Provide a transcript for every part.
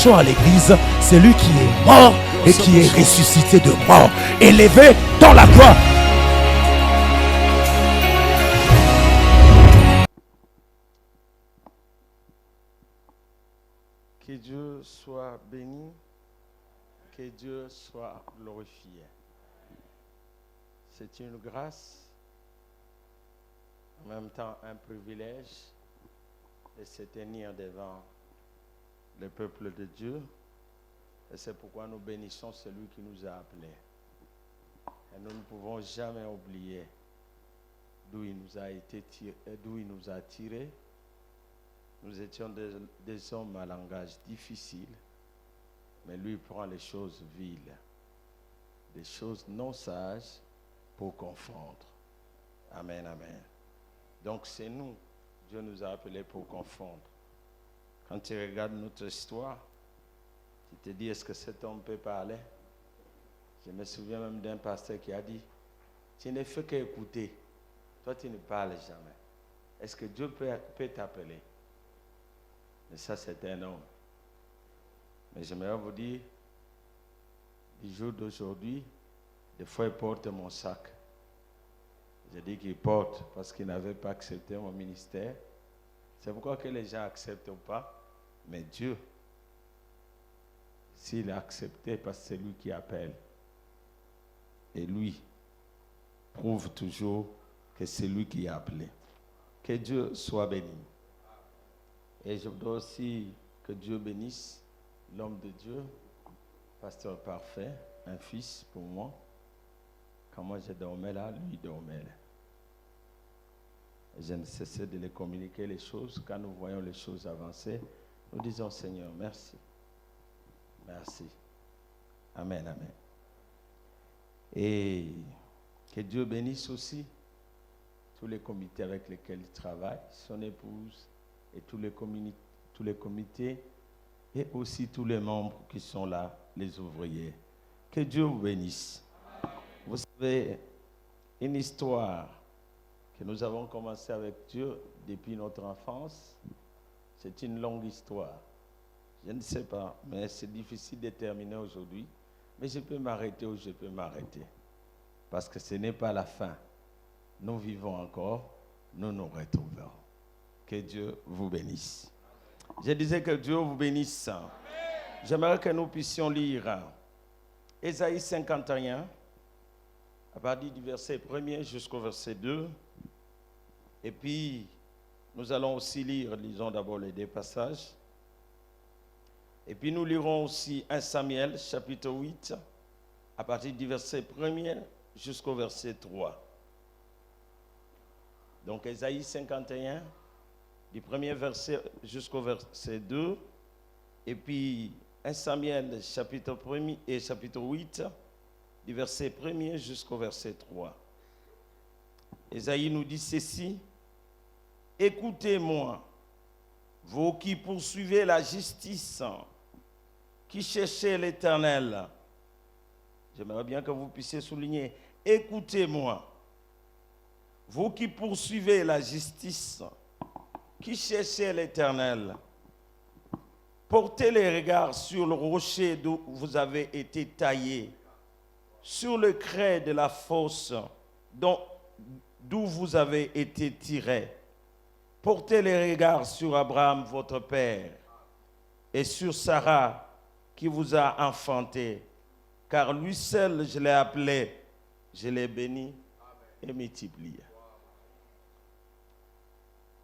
prêchons à l'église, c'est lui qui est mort et qui est ressuscité de mort, élevé dans la gloire. Que Dieu soit béni, que Dieu soit glorifié. C'est une grâce, en même temps un privilège de se tenir devant le peuple de Dieu. Et c'est pourquoi nous bénissons celui qui nous a appelés. Et nous ne pouvons jamais oublier d'où il nous a tirés. Nous étions des hommes à langage difficile, mais lui prend les choses viles, des choses non sages pour confondre. Amen, amen. Donc c'est nous, Dieu nous a appelés pour confondre. Quand tu regardes notre histoire, tu te dis, est-ce que cet homme peut parler? Je me souviens même d'un pasteur qui a dit, tu ne fais qu'écouter, toi tu ne parles jamais. Est-ce que Dieu peut t'appeler? Mais ça, c'est un homme. Mais j'aimerais vous dire, du jour d'aujourd'hui, des fois, il porte mon sac. Je dis qu'il porte parce qu'il n'avait pas accepté mon ministère. C'est pourquoi que les gens acceptent ou pas. Mais Dieu, s'il a accepté, parce que c'est lui qui appelle. Et lui prouve toujours que c'est lui qui a appelé. Que Dieu soit béni. Et je voudrais aussi que Dieu bénisse l'homme de Dieu, pasteur parfait, un fils pour moi. Quand moi je dormais là, lui dormait là. Et je ne cessais de les communiquer les choses. Quand nous voyons les choses avancer, nous disons Seigneur, merci. Merci. Amen, amen. Et que Dieu bénisse aussi tous les comités avec lesquels il travaille, son épouse, et tous les comités, et aussi tous les membres qui sont là, les ouvriers. Que Dieu vous bénisse. Vous savez, une histoire que nous avons commencé avec Dieu depuis notre enfance, c'est une longue histoire. Je ne sais pas, mais c'est difficile de terminer aujourd'hui. Mais je peux m'arrêter où je peux m'arrêter. Parce que ce n'est pas la fin. Nous vivons encore, nous nous retrouverons. Que Dieu vous bénisse. Je disais que Dieu vous bénisse. J'aimerais que nous puissions lire Ésaïe 51, à partir du verset 1er jusqu'au verset 2. Et puis, nous allons aussi lire, lisons d'abord les deux passages. Et puis, nous lirons aussi 1 Samuel, chapitre 8, à partir du verset 1er jusqu'au verset 3. Donc, Ésaïe 51, du premier verset jusqu'au verset 2, et puis 1 Samuel chapitre 1er et chapitre 8, du verset 1er jusqu'au verset 3. Ésaïe nous dit ceci: écoutez-moi, vous qui poursuivez la justice, qui cherchez l'Éternel. J'aimerais bien que vous puissiez souligner, écoutez-moi, vous qui poursuivez la justice, qui cherchez l'Éternel, portez les regards sur le rocher d'où vous avez été taillés, sur le crêt de la fosse d'où vous avez été tirés. Portez les regards sur Abraham, votre père, et sur Sarah, qui vous a enfanté, car lui seul, je l'ai appelé, je l'ai béni et multiplié.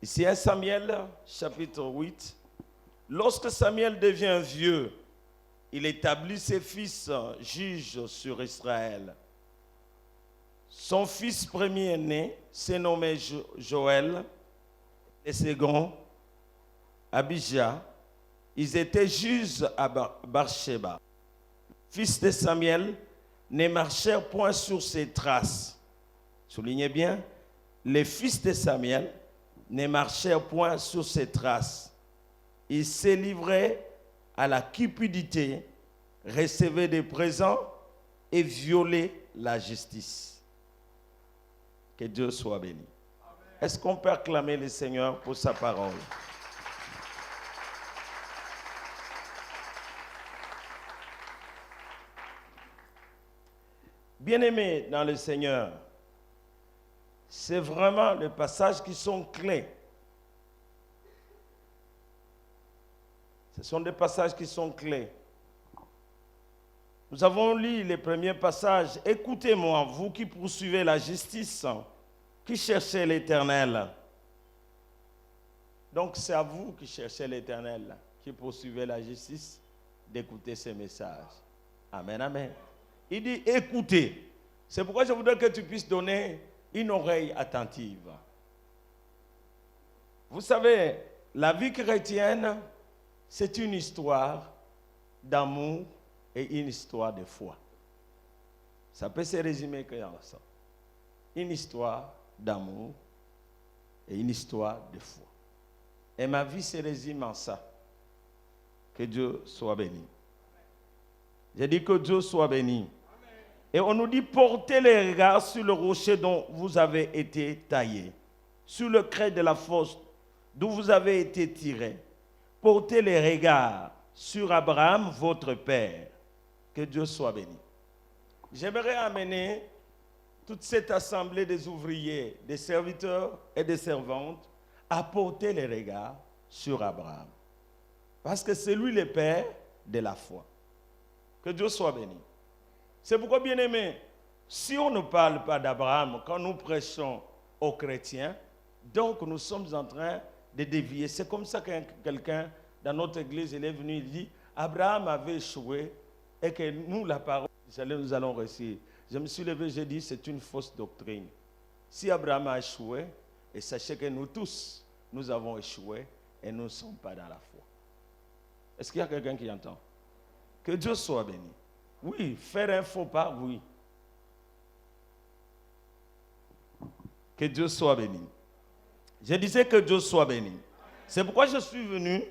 Ici, 1 Samuel, chapitre 8. Lorsque Samuel devient vieux, il établit ses fils juges sur Israël. Son fils premier-né s'est nommé Joël, et second, Abijah. Ils étaient juges à Beersheba. Fils de Samuel ne marchèrent point sur ses traces. Soulignez bien, les fils de Samuel ne marchèrent point sur ses traces. Ils se livraient à la cupidité, recevaient des présents et violaient la justice. Que Dieu soit béni. Est-ce qu'on peut acclamer le Seigneur pour sa parole? Bien-aimés dans le Seigneur, c'est vraiment les passages qui sont clés. Ce sont des passages qui sont clés. Nous avons lu les premiers passages. Écoutez-moi, vous qui poursuivez la justice, qui cherchez l'Éternel. Donc c'est à vous qui cherchez l'Éternel, qui poursuivez la justice, d'écouter ces messages. Amen, amen. Il dit écoutez. C'est pourquoi je voudrais que tu puisses donner une oreille attentive. Vous savez, la vie chrétienne, c'est une histoire d'amour et une histoire de foi. Ça peut se résumer comme ça. Une histoire d'amour et une histoire de foi. Et ma vie se résume en ça. Que Dieu soit béni. J'ai dit que Dieu soit béni. Et on nous dit portez les regards sur le rocher dont vous avez été taillés, sur le crêt de la fosse d'où vous avez été tirés. Portez les regards sur Abraham, votre père. Que Dieu soit béni. J'aimerais amener toute cette assemblée des ouvriers, des serviteurs et des servantes à porter les regards sur Abraham. Parce que c'est lui le père de la foi. Que Dieu soit béni. C'est pourquoi, bien-aimés, si on ne parle pas d'Abraham quand nous prêchons aux chrétiens, donc nous sommes en train de dévier. C'est comme ça que quelqu'un dans notre église il est venu, il dit Abraham avait échoué et que nous, la parole, nous allons réussir. Je me suis levé, j'ai dit c'est une fausse doctrine. Si Abraham a échoué, et sachez que nous tous, nous avons échoué et nous ne sommes pas dans la foi. Est-ce qu'il y a quelqu'un qui entend? Que Dieu soit béni. Oui, faire un faux pas, oui. Que Dieu soit béni. Je disais que Dieu soit béni. C'est pourquoi je suis venu,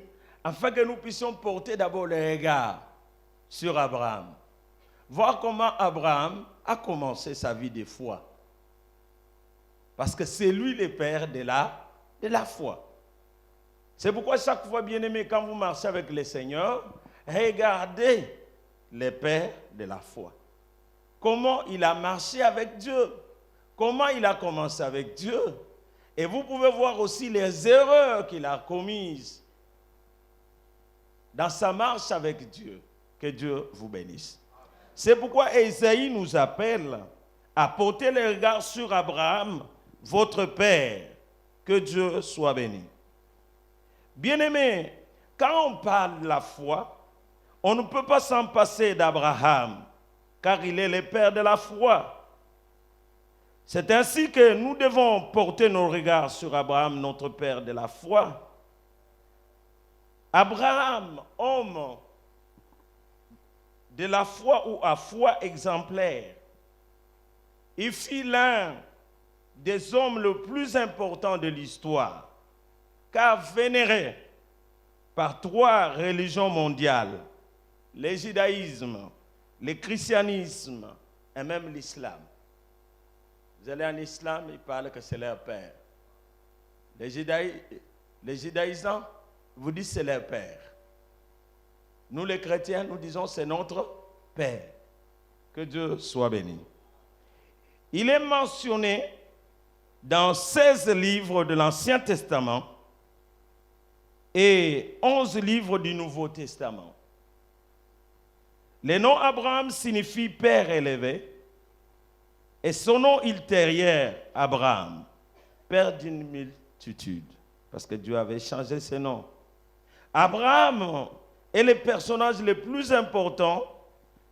afin que nous puissions porter d'abord les regards sur Abraham. Voir comment Abraham a commencé sa vie de foi. Parce que c'est lui le père de la foi. C'est pourquoi chaque fois, bien-aimé, quand vous marchez avec le Seigneur, regardez le père de la foi. Comment il a marché avec Dieu. Comment il a commencé avec Dieu. Et vous pouvez voir aussi les erreurs qu'il a commises dans sa marche avec Dieu. Que Dieu vous bénisse. C'est pourquoi Ésaïe nous appelle à porter les regards sur Abraham, votre père. Que Dieu soit béni. Bien-aimés, quand on parle de la foi, on ne peut pas s'en passer d'Abraham, car il est le père de la foi. C'est ainsi que nous devons porter nos regards sur Abraham, notre père de la foi. Abraham, homme de la foi ou à foi exemplaire, il fut l'un des hommes les plus importants de l'histoire, car vénéré par 3 religions mondiales, le judaïsme, le christianisme et même l'islam. Vous allez en islam, ils parlent que c'est leur père. Les judaïsants vous disent c'est leur père. Nous les chrétiens, nous disons c'est notre père. Que Dieu soit béni. Il est mentionné dans 16 livres de l'Ancien Testament et 11 livres du Nouveau Testament. Le nom Abraham signifie père élevé et son nom ultérieur, Abraham, père d'une multitude, parce que Dieu avait changé ses noms. Abraham est le personnage le plus important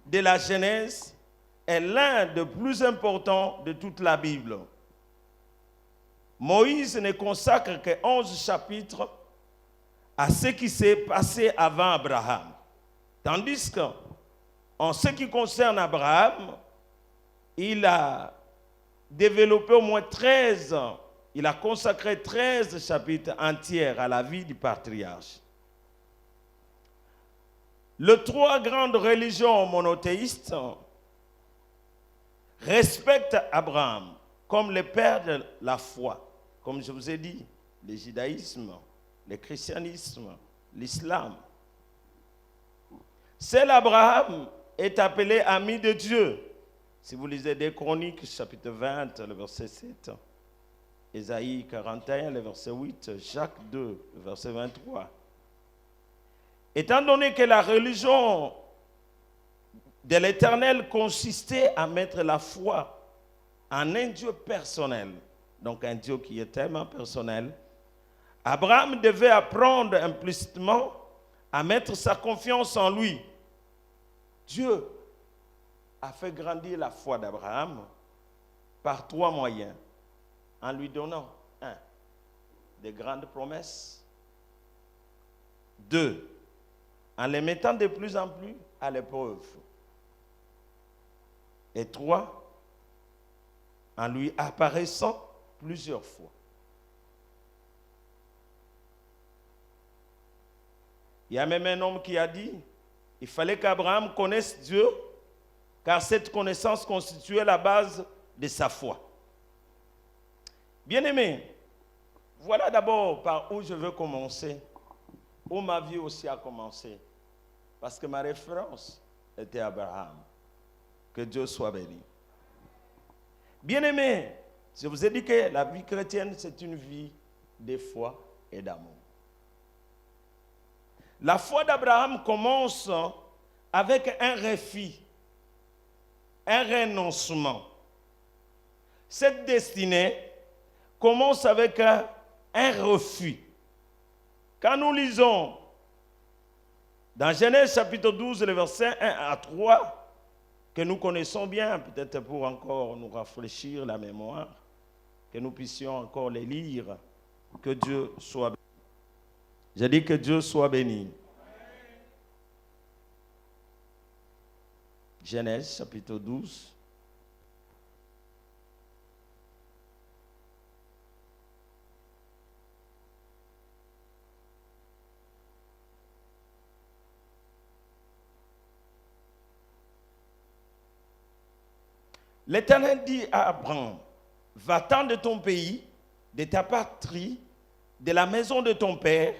de la Genèse et l'un des plus importants de toute la Bible. Moïse ne consacre que 11 chapitres à ce qui s'est passé avant Abraham. Tandis qu'en ce qui concerne Abraham, il a développé au moins 13 ans. Il a consacré 13 chapitres entiers à la vie du patriarche. Les 3 grandes religions monothéistes respectent Abraham comme le père de la foi. Comme je vous ai dit, le judaïsme, le christianisme, l'islam. Seul Abraham est appelé ami de Dieu. Si vous lisez des Chroniques, chapitre 20, le verset 7, Ésaïe 41, le verset 8, Jacques 2, le verset 23. Étant donné que la religion de l'Éternel consistait à mettre la foi en un Dieu personnel, donc un Dieu qui est tellement personnel, Abraham devait apprendre implicitement à mettre sa confiance en lui. Dieu a fait grandir la foi d'Abraham par 3 moyens. En lui donnant, 1, des grandes promesses. 2, en les mettant de plus en plus à l'épreuve. Et 3, en lui apparaissant plusieurs fois. Il y a même un homme qui a dit, il fallait qu'Abraham connaisse Dieu, car cette connaissance constituait la base de sa foi. Bien-aimés, voilà d'abord par où je veux commencer, où ma vie aussi a commencé, parce que ma référence était Abraham. Que Dieu soit béni. Bien-aimés, je vous ai dit que la vie chrétienne, c'est une vie de foi et d'amour. La foi d'Abraham commence avec un refus, un renoncement. Cette destinée commence avec un refus. Quand nous lisons dans Genèse chapitre 12, le verset 1 à 3, que nous connaissons bien, peut-être pour encore nous rafraîchir la mémoire, que nous puissions encore les lire, que Dieu soit béni. J'ai dit que Dieu soit béni. Genèse chapitre 12. L'Éternel dit à Abraham, va-t'en de ton pays, de ta patrie, de la maison de ton père,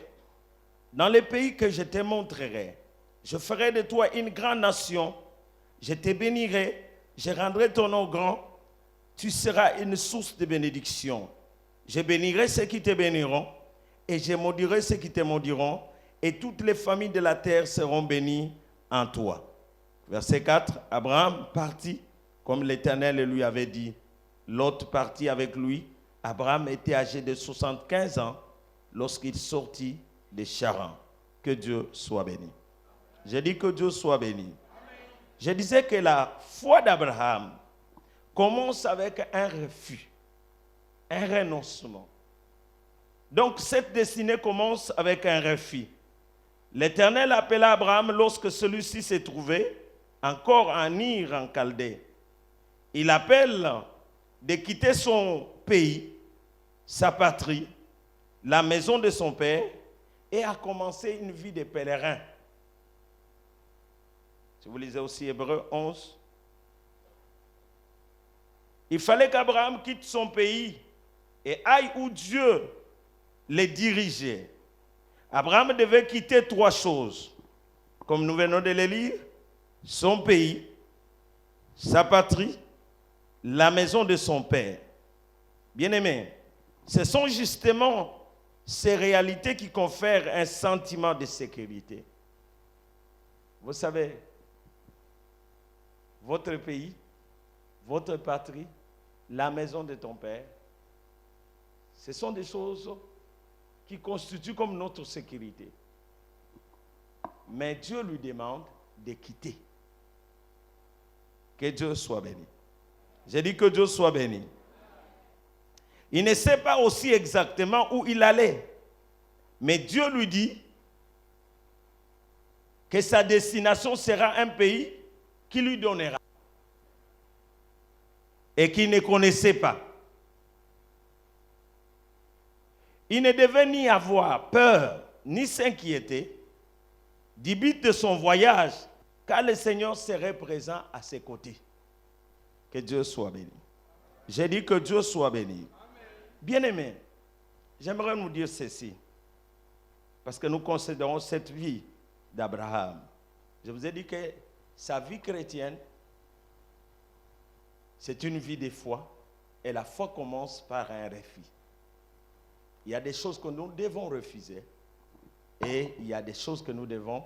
dans le pays que je te montrerai. Je ferai de toi une grande nation, je te bénirai, je rendrai ton nom grand, tu seras une source de bénédiction. Je bénirai ceux qui te béniront, et je maudirai ceux qui te maudiront, et toutes les familles de la terre seront bénies en toi. Verset 4, Abraham partit, comme l'Éternel lui avait dit. L'autre partit avec lui. Abraham était âgé de 75 ans lorsqu'il sortit de Charan. Que Dieu soit béni. Je dis que Dieu soit béni. Je disais que la foi d'Abraham commence avec un refus, un renoncement. Donc cette destinée commence avec un refus. L'Éternel appela Abraham lorsque celui-ci s'est trouvé encore en Ur en Chaldée. Il appelle de quitter son pays, sa patrie, la maison de son père, et a commencé une vie de pèlerin. Si vous lisez aussi Hébreux 11, il fallait qu'Abraham quitte son pays et aille où Dieu les dirigeait. Abraham devait quitter 3 choses, comme nous venons de les lire: son pays, sa patrie, la maison de son père. Bien-aimés, ce sont justement ces réalités qui confèrent un sentiment de sécurité. Vous savez, votre pays, votre patrie, la maison de ton père, ce sont des choses qui constituent comme notre sécurité. Mais Dieu lui demande de quitter. Que Dieu soit béni. J'ai dit que Dieu soit béni. Il ne sait pas aussi exactement où il allait. Mais Dieu lui dit que sa destination sera un pays qui lui donnera et qu'il ne connaissait pas. Il ne devait ni avoir peur, ni s'inquiéter du but de son voyage, car le Seigneur serait présent à ses côtés. Que Dieu soit béni. J'ai dit que Dieu soit béni. Bien-aimés, j'aimerais nous dire ceci, parce que nous considérons cette vie d'Abraham. Je vous ai dit que sa vie chrétienne C'est une vie de foi. Et la foi commence par un refus. Il y a des choses que nous devons refuser. Et il y a des choses que nous devons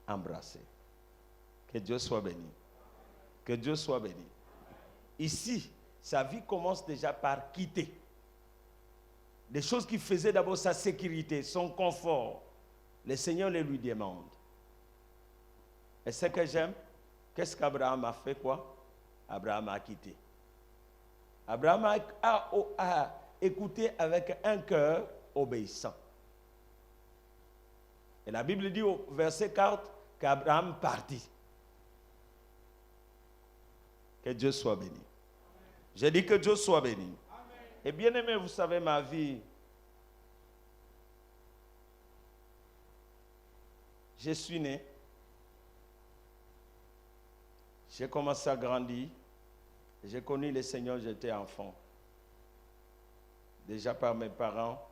embrasser. Que Dieu soit béni. Que Dieu soit béni. Ici, sa vie commence déjà par quitter. Des choses qui faisaient d'abord sa sécurité, son confort. Le Seigneur les lui demande. Et ce que j'aime, qu'est-ce qu'Abraham a fait quoi? Abraham a quitté. Abraham a écouté avec un cœur obéissant. Et la Bible dit au verset 4 qu'Abraham partit. Que Dieu soit béni. J'ai dit que Dieu soit béni. Amen. Et bien aimé, vous savez, ma vie, je suis né, j'ai commencé à grandir, j'ai connu le Seigneur, j'étais enfant. Déjà par mes parents,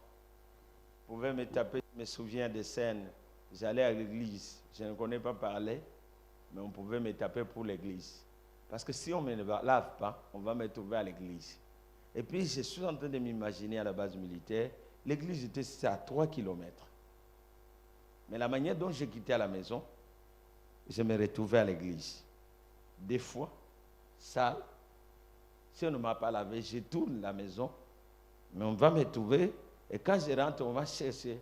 pouvaient me taper, je me souviens des scènes, j'allais à l'église, je ne connais pas parler, mais on pouvait me taper pour l'église. Parce que si on ne me lave pas, on va me trouver à l'église. Et puis, je suis en train de m'imaginer à la base militaire, l'église était à 3 kilomètres. Mais la manière dont j'ai quitté à la maison, je me retrouvais à l'église. Des fois, sale, si on ne m'a pas lavé, je tourne la maison, mais on va me trouver, et quand je rentre, on va chercher.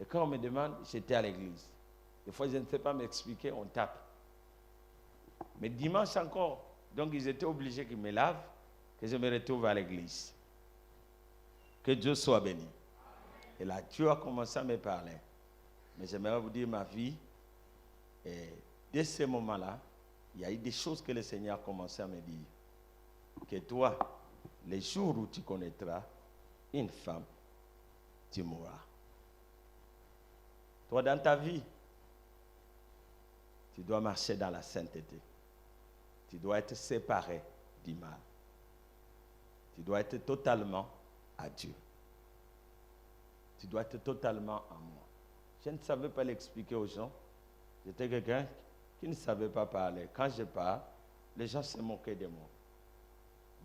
Et quand on me demande, j'étais à l'église. Des fois, je ne sais pas m'expliquer, on tape. Mais dimanche encore, donc ils étaient obligés qu'ils me lavent, que je me retrouve à l'église. Que Dieu soit béni. Et là, Dieu a commencé à me parler. Mais j'aimerais vous dire ma vie. Et dès ce moment-là, il y a eu des choses que le Seigneur a commencé à me dire. Que toi, les jours où tu connaîtras une femme, tu mourras. Toi, dans ta vie, tu dois marcher dans la sainteté. Tu dois être séparé du mal. Tu dois être totalement à Dieu. Tu dois être totalement à moi. Je ne savais pas l'expliquer aux gens. J'étais quelqu'un qui ne savait pas parler. Quand je parle, les gens se moquaient de moi.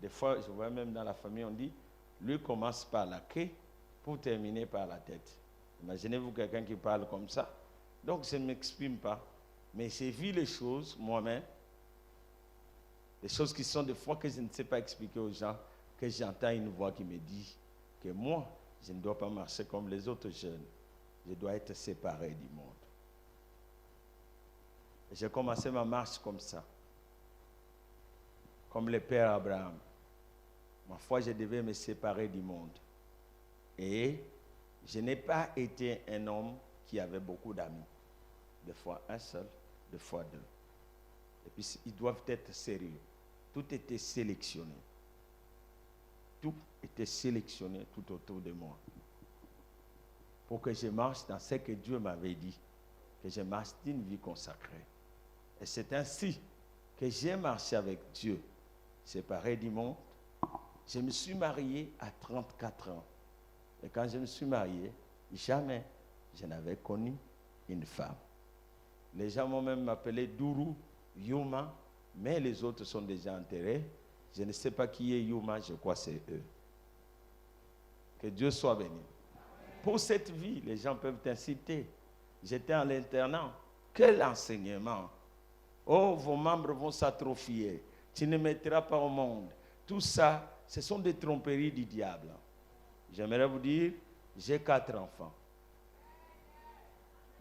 Des fois, je vois même dans la famille, on dit, lui commence par la queue pour terminer par la tête. Imaginez-vous quelqu'un qui parle comme ça. Donc, je ne m'exprime pas. Mais j'ai vu les choses moi-même. Des choses qui sont des fois que je ne sais pas expliquer aux gens, que j'entends une voix qui me dit que moi, je ne dois pas marcher comme les autres jeunes. Je dois être séparé du monde. Et j'ai commencé ma marche comme ça. Comme le père Abraham. Ma foi, je devais me séparer du monde. Et je n'ai pas été un homme qui avait beaucoup d'amis. Des fois un seul, des fois deux. Et puis ils doivent être sérieux. Tout était sélectionné. Tout était sélectionné tout autour de moi. Pour que je marche dans ce que Dieu m'avait dit. Que je marche d'une vie consacrée. Et c'est ainsi que j'ai marché avec Dieu. Séparé du monde. Je me suis marié à 34 ans. Et quand je me suis marié, jamais je n'avais connu une femme. Les gens m'ont même appelé Dourou, Yuma, mais les autres sont déjà enterrés. Je ne sais pas qui est Yuma, je crois que c'est eux. Que Dieu soit béni. Pour cette vie, les gens peuvent t'inciter. J'étais à l'internat. Quel enseignement! Oh, vos membres vont s'atrophier. Tu ne mettras pas au monde. Tout ça, ce sont des tromperies du diable. J'aimerais vous dire, j'ai 4 enfants.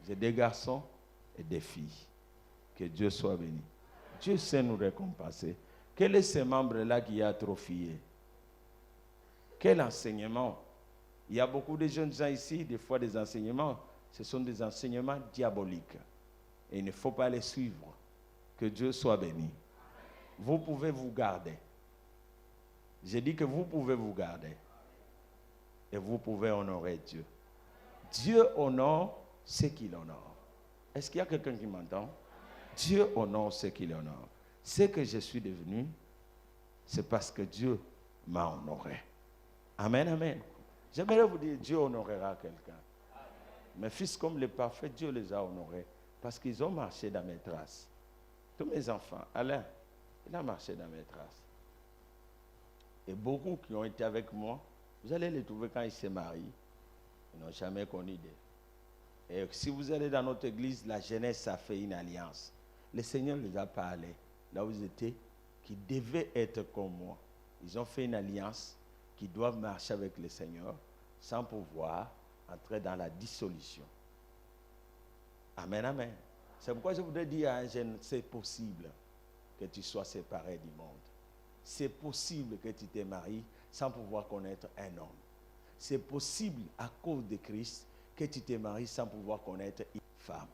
J'ai 2 garçons et 2 filles. Que Dieu soit béni. Dieu sait nous récompenser. Quel est ce membre-là qui a atrophié? Quel enseignement? Il y a beaucoup de jeunes gens ici, des fois des enseignements, ce sont des enseignements diaboliques. Et il ne faut pas les suivre. Que Dieu soit béni. Vous pouvez vous garder. J'ai dit que vous pouvez vous garder. Et vous pouvez honorer Dieu. Dieu honore ce qu'il honore. Est-ce qu'il y a quelqu'un qui m'entend? Dieu honore ce qu'il honore. Ce que je suis devenu, c'est parce que Dieu m'a honoré. Amen, amen. J'aimerais vous dire, Dieu honorera quelqu'un. Mes fils comme les parfaits, Dieu les a honorés parce qu'ils ont marché dans mes traces. Tous mes enfants, Alain, Il a marché dans mes traces. Et beaucoup qui ont été avec moi, vous allez les trouver quand ils se marient. Ils n'ont jamais connu Dieu. Et si vous allez dans notre église, la jeunesse a fait une alliance. Le Seigneur les a parlé, là où ils étaient, qui devaient être comme moi. Ils ont fait une alliance qui doivent marcher avec le Seigneur sans pouvoir entrer dans la dissolution. Amen, amen. C'est pourquoi je voudrais dire à un jeune, c'est possible que tu sois séparé du monde. C'est possible que tu te maries sans pouvoir connaître un homme. C'est possible à cause de Christ que tu te maries sans pouvoir connaître une femme.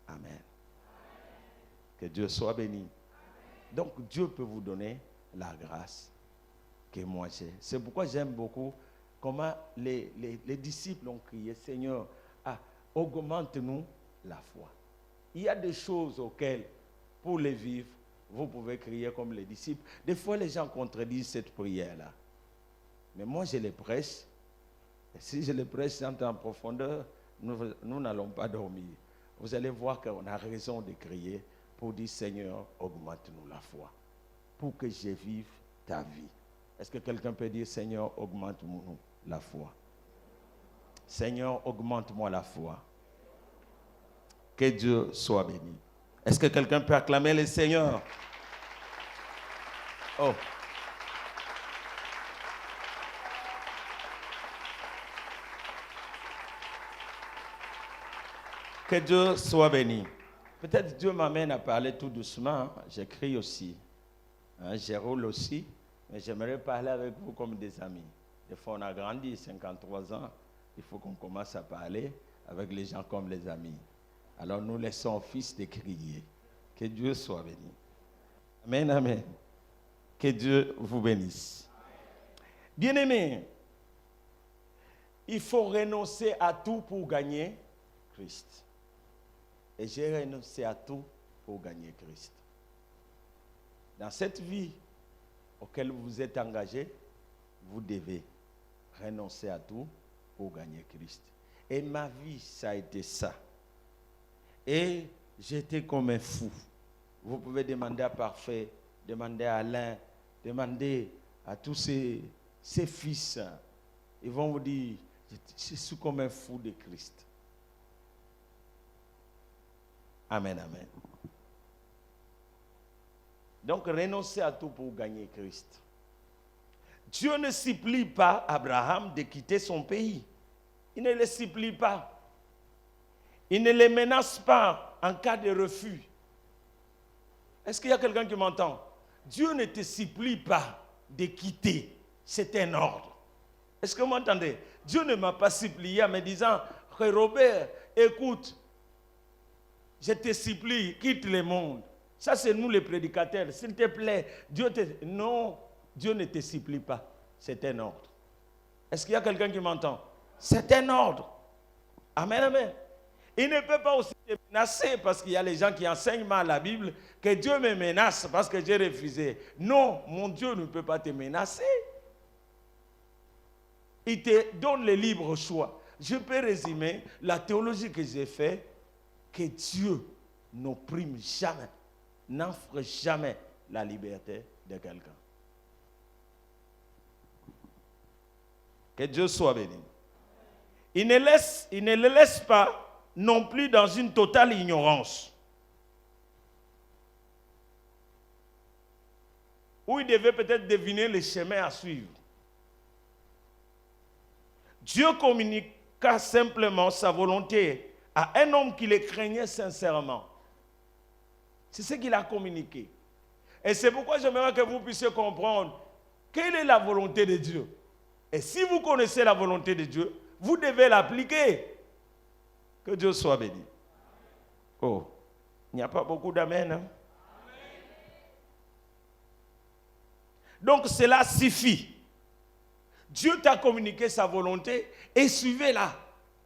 Amen. Que Dieu soit béni. Donc Dieu peut vous donner la grâce que moi j'ai. C'est pourquoi j'aime beaucoup comment les disciples ont crié, Seigneur, augmente-nous la foi. Il y a des choses auxquelles, pour les vivre, vous pouvez crier comme les disciples. Des fois, les gens contredisent cette prière-là. Mais moi, je les prêche. Et si je les prêche en profondeur, nous n'allons pas dormir. Vous allez voir qu'on a raison de crier pour dire, Seigneur, augmente-nous la foi, pour que je vive ta vie. Est-ce que quelqu'un peut dire, Seigneur, augmente-nous la foi? Seigneur, augmente-moi la foi. Que Dieu soit béni. Est-ce que quelqu'un peut acclamer le Seigneur? Oh. Que Dieu soit béni. Peut-être Dieu m'amène à parler tout doucement. J'écris aussi. Je roule aussi. Mais j'aimerais parler avec vous comme des amis. Des fois, on a grandi, 53 ans. Il faut qu'on commence à parler avec les gens comme les amis. Alors nous laissons au Fils de crier. Que Dieu soit béni. Amen, amen. Que Dieu vous bénisse. Bien-aimés, il faut renoncer à tout pour gagner Christ. Et j'ai renoncé à tout pour gagner Christ. Dans cette vie auquel vous êtes engagé, vous devez renoncer à tout pour gagner Christ. Et ma vie, ça a été ça. Et j'étais comme un fou. Vous pouvez demander à Parfait, demander à Alain, demander à tous ces fils. Ils vont vous dire, je suis comme un fou de Christ. Amen, amen. Donc, renoncer à tout pour gagner Christ. Dieu ne supplie pas Abraham de quitter son pays. Il ne le supplie pas. Il ne les menace pas en cas de refus. Est-ce qu'il y a quelqu'un qui m'entend? Dieu ne te supplie pas de quitter. C'est un ordre. Est-ce que vous m'entendez? Dieu ne m'a pas supplié en me disant, Robert, écoute, je te supplie, quitte le monde. Ça, c'est nous les prédicateurs. S'il te plaît, non, Dieu ne te supplie pas. C'est un ordre. Est-ce qu'il y a quelqu'un qui m'entend? C'est un ordre. Amen, amen. Il ne peut pas aussi te menacer parce qu'il y a les gens qui enseignent mal la Bible que Dieu me menace parce que j'ai refusé. Non, mon Dieu ne peut pas te menacer. Il te donne le libre choix. Je peux résumer la théologie que j'ai faite, que Dieu n'opprime jamais, n'offre jamais la liberté de quelqu'un. Que Dieu soit béni. Il ne le laisse pas non plus dans une totale ignorance. Où il devait peut-être deviner les chemins à suivre. Dieu communiqua simplement sa volonté à un homme qui le craignait sincèrement. C'est ce qu'il a communiqué. Et c'est pourquoi j'aimerais que vous puissiez comprendre quelle est la volonté de Dieu. Et si vous connaissez la volonté de Dieu, vous devez l'appliquer. Que Dieu soit béni. Oh, il n'y a pas beaucoup d'amen. Hein? Donc cela suffit. Dieu t'a communiqué sa volonté et suivez-la.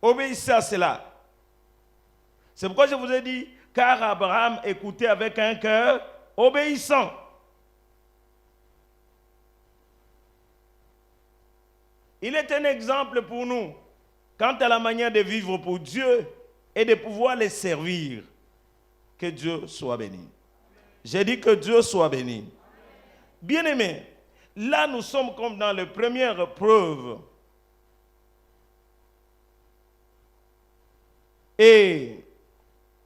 Obéissez à cela. C'est pourquoi je vous ai dit, car Abraham écoutait avec un cœur obéissant. Il est un exemple pour nous quant à la manière de vivre pour Dieu et de pouvoir les servir. Que Dieu soit béni. J'ai dit que Dieu soit béni. Bien-aimés, là nous sommes comme dans les premières preuves. Et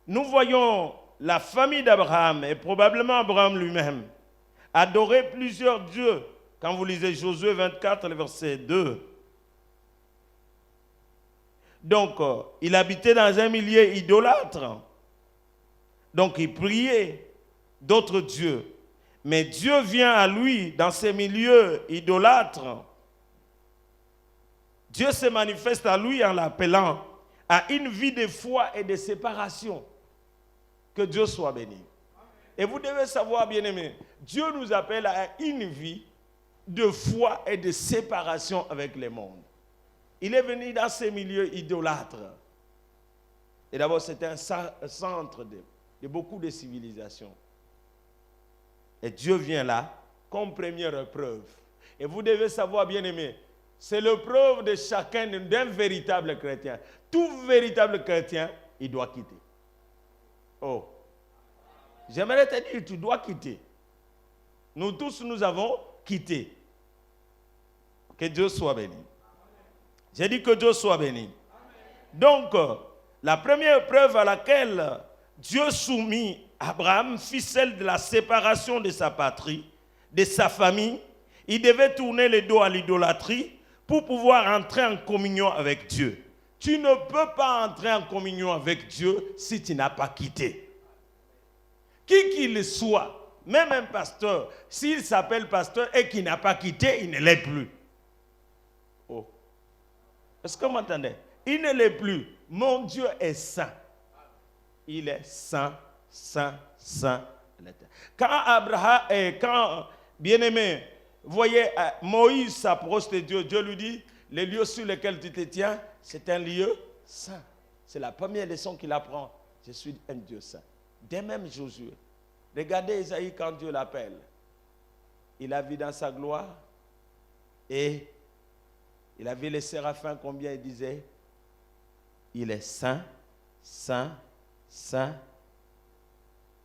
nous voyons la famille d'Abraham, et probablement Abraham lui-même, adorer plusieurs dieux. Quand vous lisez Josué 24, le verset 2. Donc, il habitait dans un milieu idolâtre. Donc, il priait d'autres dieux. Mais Dieu vient à lui dans ces milieux idolâtres. Dieu se manifeste à lui en l'appelant à une vie de foi et de séparation. Que Dieu soit béni. Et vous devez savoir, bien-aimés, Dieu nous appelle à une vie de foi et de séparation avec le monde. Il est venu dans ces milieux idolâtres. Et d'abord, c'était un centre de beaucoup de civilisations. Et Dieu vient là comme première preuve. Et vous devez savoir, bien-aimés, c'est la preuve de chacun d'un véritable chrétien. Tout véritable chrétien, il doit quitter. Oh, j'aimerais te dire, tu dois quitter. Nous tous, nous avons quitté. Que Dieu soit béni. J'ai dit que Dieu soit béni. Donc, la première preuve à laquelle Dieu soumit Abraham fut celle de la séparation de sa patrie, de sa famille. Il devait tourner le dos à l'idolâtrie pour pouvoir entrer en communion avec Dieu. Tu ne peux pas entrer en communion avec Dieu si tu n'as pas quitté. Qui qu'il soit, même un pasteur, s'il s'appelle pasteur et qu'il n'a pas quitté, il ne l'est plus. Oh. Est-ce que vous m'entendez? Il ne l'est plus. Mon Dieu est saint. Il est saint, saint, saint. Quand Abraham et quand, bien-aimé, vous voyez, Moïse s'approche de Dieu, Dieu lui dit, le lieu sur lequel tu te tiens, c'est un lieu saint. C'est la première leçon qu'il apprend. Je suis un Dieu saint. Dès même Josué. Regardez Isaïe quand Dieu l'appelle. Il a vu dans sa gloire et il a vu les séraphins combien ils disaient. Il est saint, saint, saint.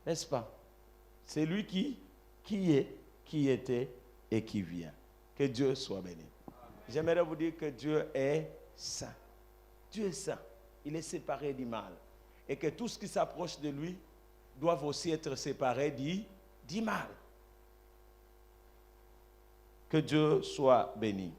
N'est-ce pas? C'est lui qui est, qui était et qui vient. Que Dieu soit béni. J'aimerais vous dire que Dieu est saint. Dieu est saint. Il est séparé du mal. Et que tout ce qui s'approche de lui doivent aussi être séparés du mal. Que Dieu soit béni.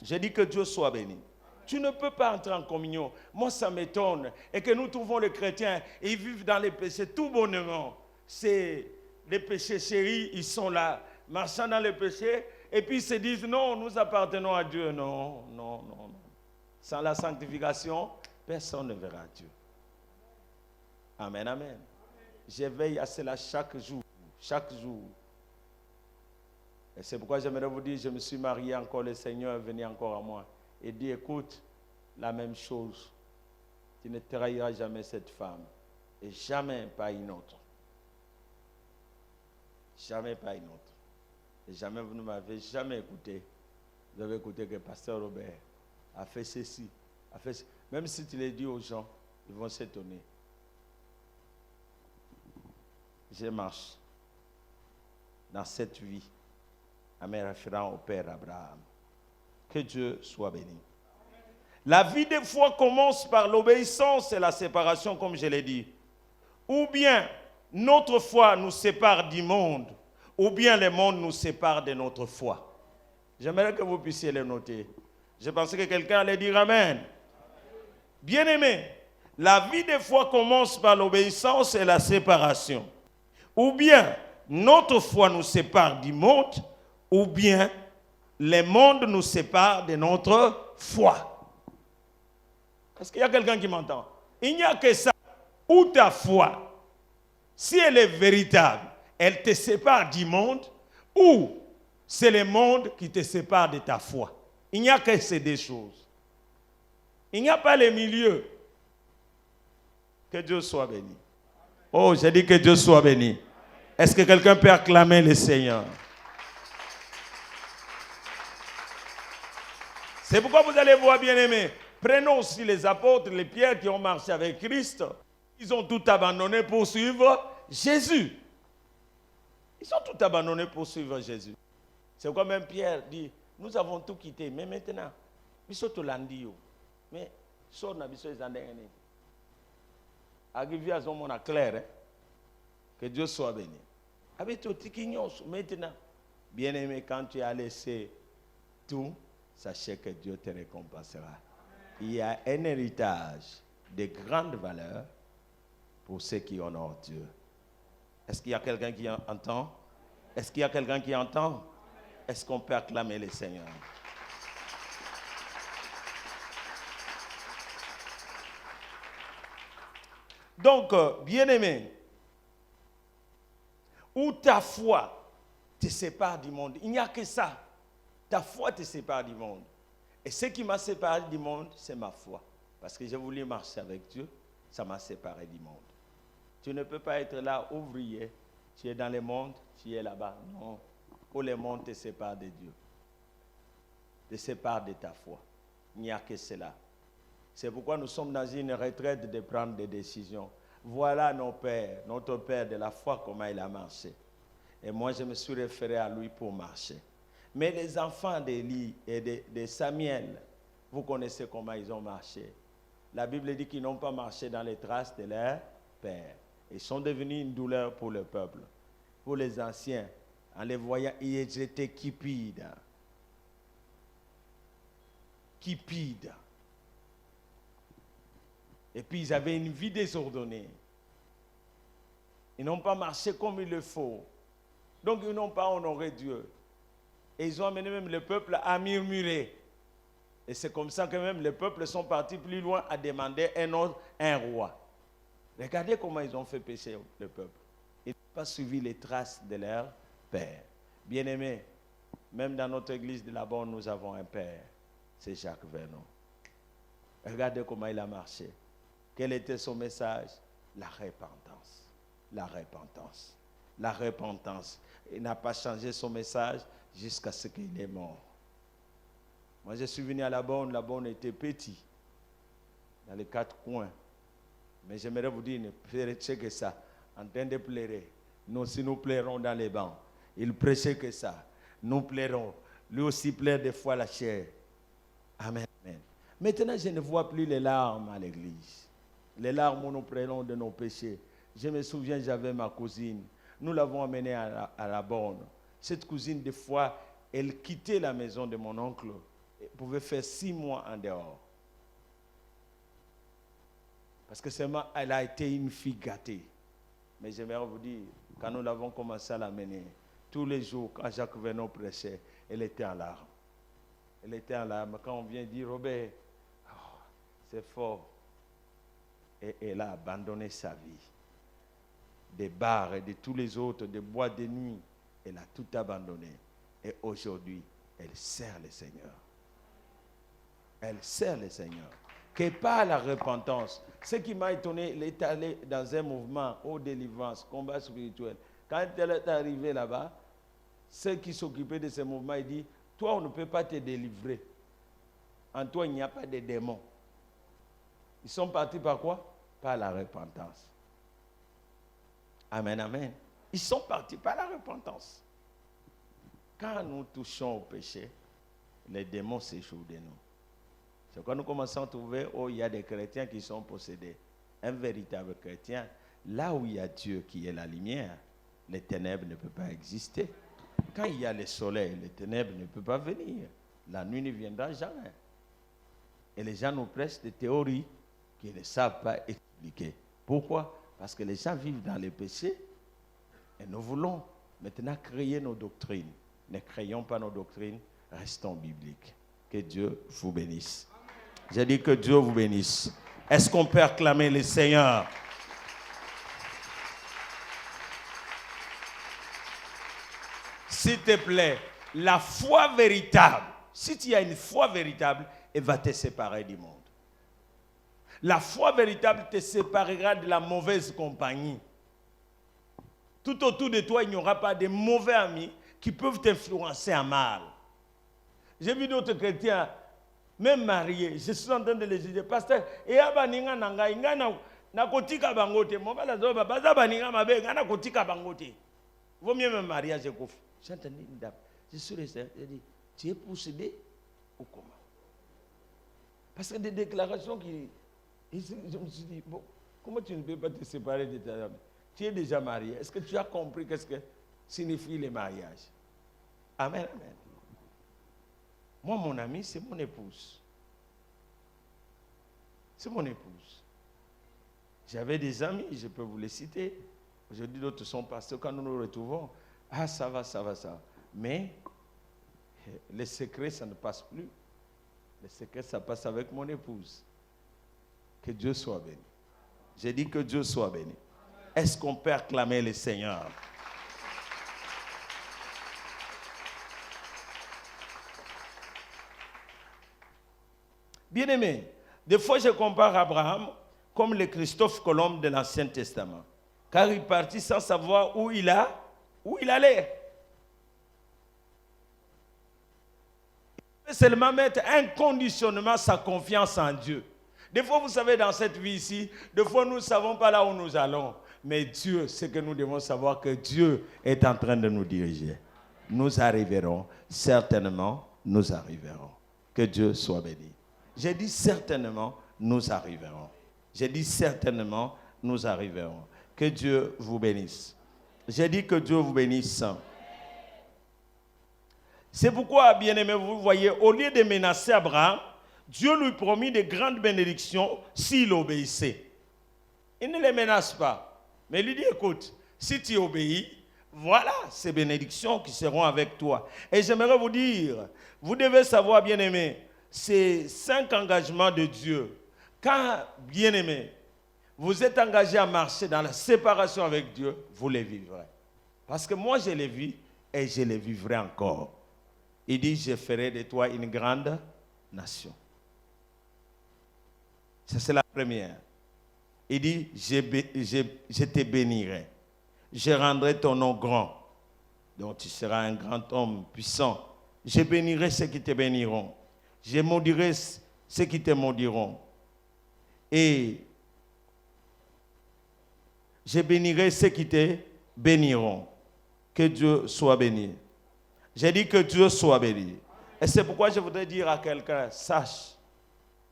J'ai dit que Dieu soit béni. Tu ne peux pas entrer en communion. Moi, ça m'étonne. Et que nous trouvons les chrétiens, et ils vivent dans les péchés tout bonnement. C'est les péchés chéris, ils sont là, marchant dans les péchés, et puis ils se disent, non, nous appartenons à Dieu. Non, non, non, non. Sans la sanctification, personne ne verra Dieu. Amen, amen. Je veille à cela chaque jour, chaque jour. Et c'est pourquoi j'aimerais vous dire, je me suis marié encore, le Seigneur est venu encore à moi et dit, écoute, la même chose, tu ne trahiras jamais cette femme et jamais pas une autre. Jamais pas une autre. Et jamais vous ne m'avez jamais écouté. Vous avez écouté que Pasteur Robert a fait ceci, a fait ceci. Même si tu le dis aux gens, ils vont s'étonner. Je marche dans cette vie en me référant au Père Abraham. Que Dieu soit béni. La vie de foi commence par l'obéissance et la séparation, comme je l'ai dit. Ou bien notre foi nous sépare du monde, ou bien le monde nous sépare de notre foi. J'aimerais que vous puissiez le noter. Je pensais que quelqu'un allait dire Amen. Bien-aimé, la vie de foi commence par l'obéissance et la séparation. Ou bien notre foi nous sépare du monde, ou bien le monde nous sépare de notre foi. Est-ce qu'il y a quelqu'un qui m'entend? Il n'y a que ça. Ou ta foi, si elle est véritable, elle te sépare du monde, ou c'est le monde qui te sépare de ta foi. Il n'y a que ces deux choses. Il n'y a pas le milieu. Que Dieu soit béni. Oh, j'ai dit que Dieu soit béni. Est-ce que quelqu'un peut acclamer le Seigneur? C'est pourquoi vous allez voir, bien-aimés, prenons aussi les apôtres, les pierres qui ont marché avec Christ. Ils ont tout abandonné pour suivre Jésus. Ils ont tout abandonné pour suivre Jésus. C'est comme même Pierre dit, nous avons tout quitté, mais maintenant, biso to landi yo. Mais so na biso ezandengene. Arrivé à son monde clair, que Dieu soit béni. Avec tout maintenant, bien-aimé, quand tu as laissé tout, sachez que Dieu te récompensera. Il y a un héritage de grande valeur pour ceux qui honorent Dieu. Est-ce qu'il y a quelqu'un qui entend? Est-ce qu'il y a quelqu'un qui entend? Est-ce qu'on peut acclamer le Seigneur? Donc, bien-aimé, où ta foi te sépare du monde, il n'y a que ça. Ta foi te sépare du monde. Et ce qui m'a séparé du monde, c'est ma foi. Parce que j'ai voulu marcher avec Dieu, ça m'a séparé du monde. Tu ne peux pas être là, ouvrier, tu es dans le monde, tu es là-bas. Non. Où le monde te sépare de Dieu, te sépare de ta foi. Il n'y a que cela. C'est pourquoi nous sommes dans une retraite de prendre des décisions. Voilà nos pères, notre père de la foi, comment il a marché. Et moi, je me suis référé à lui pour marcher. Mais les enfants d'Élie et de Samuel, vous connaissez comment ils ont marché. La Bible dit qu'ils n'ont pas marché dans les traces de leur père. Ils sont devenus une douleur pour le peuple. Pour les anciens, en les voyant, ils étaient cupides. Cupides. Et puis ils avaient une vie désordonnée. Ils n'ont pas marché comme il le faut. Donc ils n'ont pas honoré Dieu. Et ils ont amené même le peuple à murmurer. Et c'est comme ça que même les peuples sont partis plus loin à demander un roi. Regardez comment ils ont fait pécher le peuple. Ils n'ont pas suivi les traces de leur père. Bien-aimés, même dans notre église de là-bas, nous avons un père. C'est Jacques Vernon. Regardez comment il a marché. Quel était son message? La repentance. La repentance. La repentance. Il n'a pas changé son message jusqu'à ce qu'il est mort. Moi, je suis venu à la borne était petit, dans les 4 coins. Mais j'aimerais vous dire, ne prêchez que ça, en train de pleurer. Nous, si nous pleurons dans les bancs, il prêchait que ça. Nous pleurons. Lui aussi pleure des fois la chair. Amen. Amen. Maintenant, je ne vois plus les larmes à l'église. Les larmes où nous prenons de nos péchés. Je me souviens, j'avais ma cousine. Nous l'avons amenée à la borne. Cette cousine, des fois, elle quittait la maison de mon oncle. Elle pouvait faire 6 mois en dehors. Parce que seulement, elle a été une fille gâtée. Mais j'aimerais vous dire, quand nous l'avons commencé à l'amener, tous les jours, quand Jacques Vernon prêchait, elle était en larmes. Elle était en larmes. Quand on vient dire, Robert, oh, c'est fort. Et elle a abandonné sa vie. Des bars et de tous les autres, des boîtes de nuit, elle a tout abandonné. Et aujourd'hui, elle sert le Seigneur. Elle sert le Seigneur. Que par la repentance. Ce qui m'a étonné, elle est allée dans un mouvement, haute délivrance, combat spirituel. Quand elle est arrivée là-bas, ceux qui s'occupaient de ce mouvement, ils disent, toi, on ne peut pas te délivrer. En toi, il n'y a pas de démons. Ils sont partis par quoi? Par la repentance. Amen, amen. Ils sont partis par la repentance. Quand nous touchons au péché, les démons s'échouent de nous. C'est quand nous commençons à trouver où il y a des chrétiens qui sont possédés. Un véritable chrétien, là où il y a Dieu qui est la lumière, les ténèbres ne peuvent pas exister. Quand il y a le soleil, les ténèbres ne peuvent pas venir. La nuit ne viendra jamais. Et les gens nous prêchent des théories qu'ils ne savent pas expliquer. Pourquoi? Parce que les gens vivent dans le péché et nous voulons maintenant créer nos doctrines. Ne créons pas nos doctrines, restons bibliques. Que Dieu vous bénisse. J'ai dit que Dieu vous bénisse. Est-ce qu'on peut acclamer le Seigneur? S'il te plaît, la foi véritable, si tu as une foi véritable, elle va te séparer du monde. La foi véritable te séparera de la mauvaise compagnie. Tout autour de toi, il n'y aura pas de mauvais amis qui peuvent t'influencer à mal. J'ai vu d'autres chrétiens, même mariés, je suis en train de les dire, pasteur, et abaninga nanga, inga na kotika bangote, mobala zoba, baza baninga mabe, inga na kotika bangote. Vaut mieux même mariage et conflit. J'ai entendu une dame. Je suis resté. J'ai dit, tu es possédé ou comment? Parce que des déclarations qui... Je me suis dit, bon, comment tu ne peux pas te séparer de ta femme? Tu es déjà marié. Est-ce que tu as compris qu'est-ce que signifie le mariage? Amen, amen. Moi, mon ami, c'est mon épouse. C'est mon épouse. J'avais des amis, je peux vous les citer. Aujourd'hui, d'autres sont pasteurs. Quand nous nous retrouvons, ah, ça va, ça va, ça va. Mais les secrets, ça ne passe plus. Les secrets, ça passe avec mon épouse. Que Dieu soit béni. J'ai dit que Dieu soit béni. Est-ce qu'on peut acclamer le Seigneur? Bien-aimé, des fois je compare Abraham comme le Christophe Colomb de l'Ancien Testament. Car il partit sans savoir où il allait. Il peut seulement mettre inconditionnellement sa confiance en Dieu. Des fois, vous savez, dans cette vie ici, des fois, nous ne savons pas là où nous allons. Mais Dieu, c'est que nous devons savoir que Dieu est en train de nous diriger. Nous arriverons, certainement, nous arriverons. Que Dieu soit béni. J'ai dit certainement, nous arriverons. J'ai dit certainement, nous arriverons. Que Dieu vous bénisse. J'ai dit que Dieu vous bénisse. C'est pourquoi, bien-aimés, vous voyez, au lieu de menacer Abraham, Dieu lui promit de grandes bénédictions s'il obéissait. Il ne les menace pas. Mais il lui dit, écoute, si tu obéis, voilà ces bénédictions qui seront avec toi. Et j'aimerais vous dire, vous devez savoir, bien-aimés, ces 5 engagements de Dieu. Quand, bien-aimés, vous êtes engagé à marcher dans la séparation avec Dieu, vous les vivrez. Parce que moi, je les vis et je les vivrai encore. Il dit, je ferai de toi une grande nation. Ça, c'est la première. Il dit, je te bénirai. Je rendrai ton nom grand. Donc, tu seras un grand homme puissant. Je bénirai ceux qui te béniront. Je maudirai ceux qui te maudiront. Et je bénirai ceux qui te béniront. Que Dieu soit béni. J'ai dit que Dieu soit béni. Et c'est pourquoi je voudrais dire à quelqu'un, sache,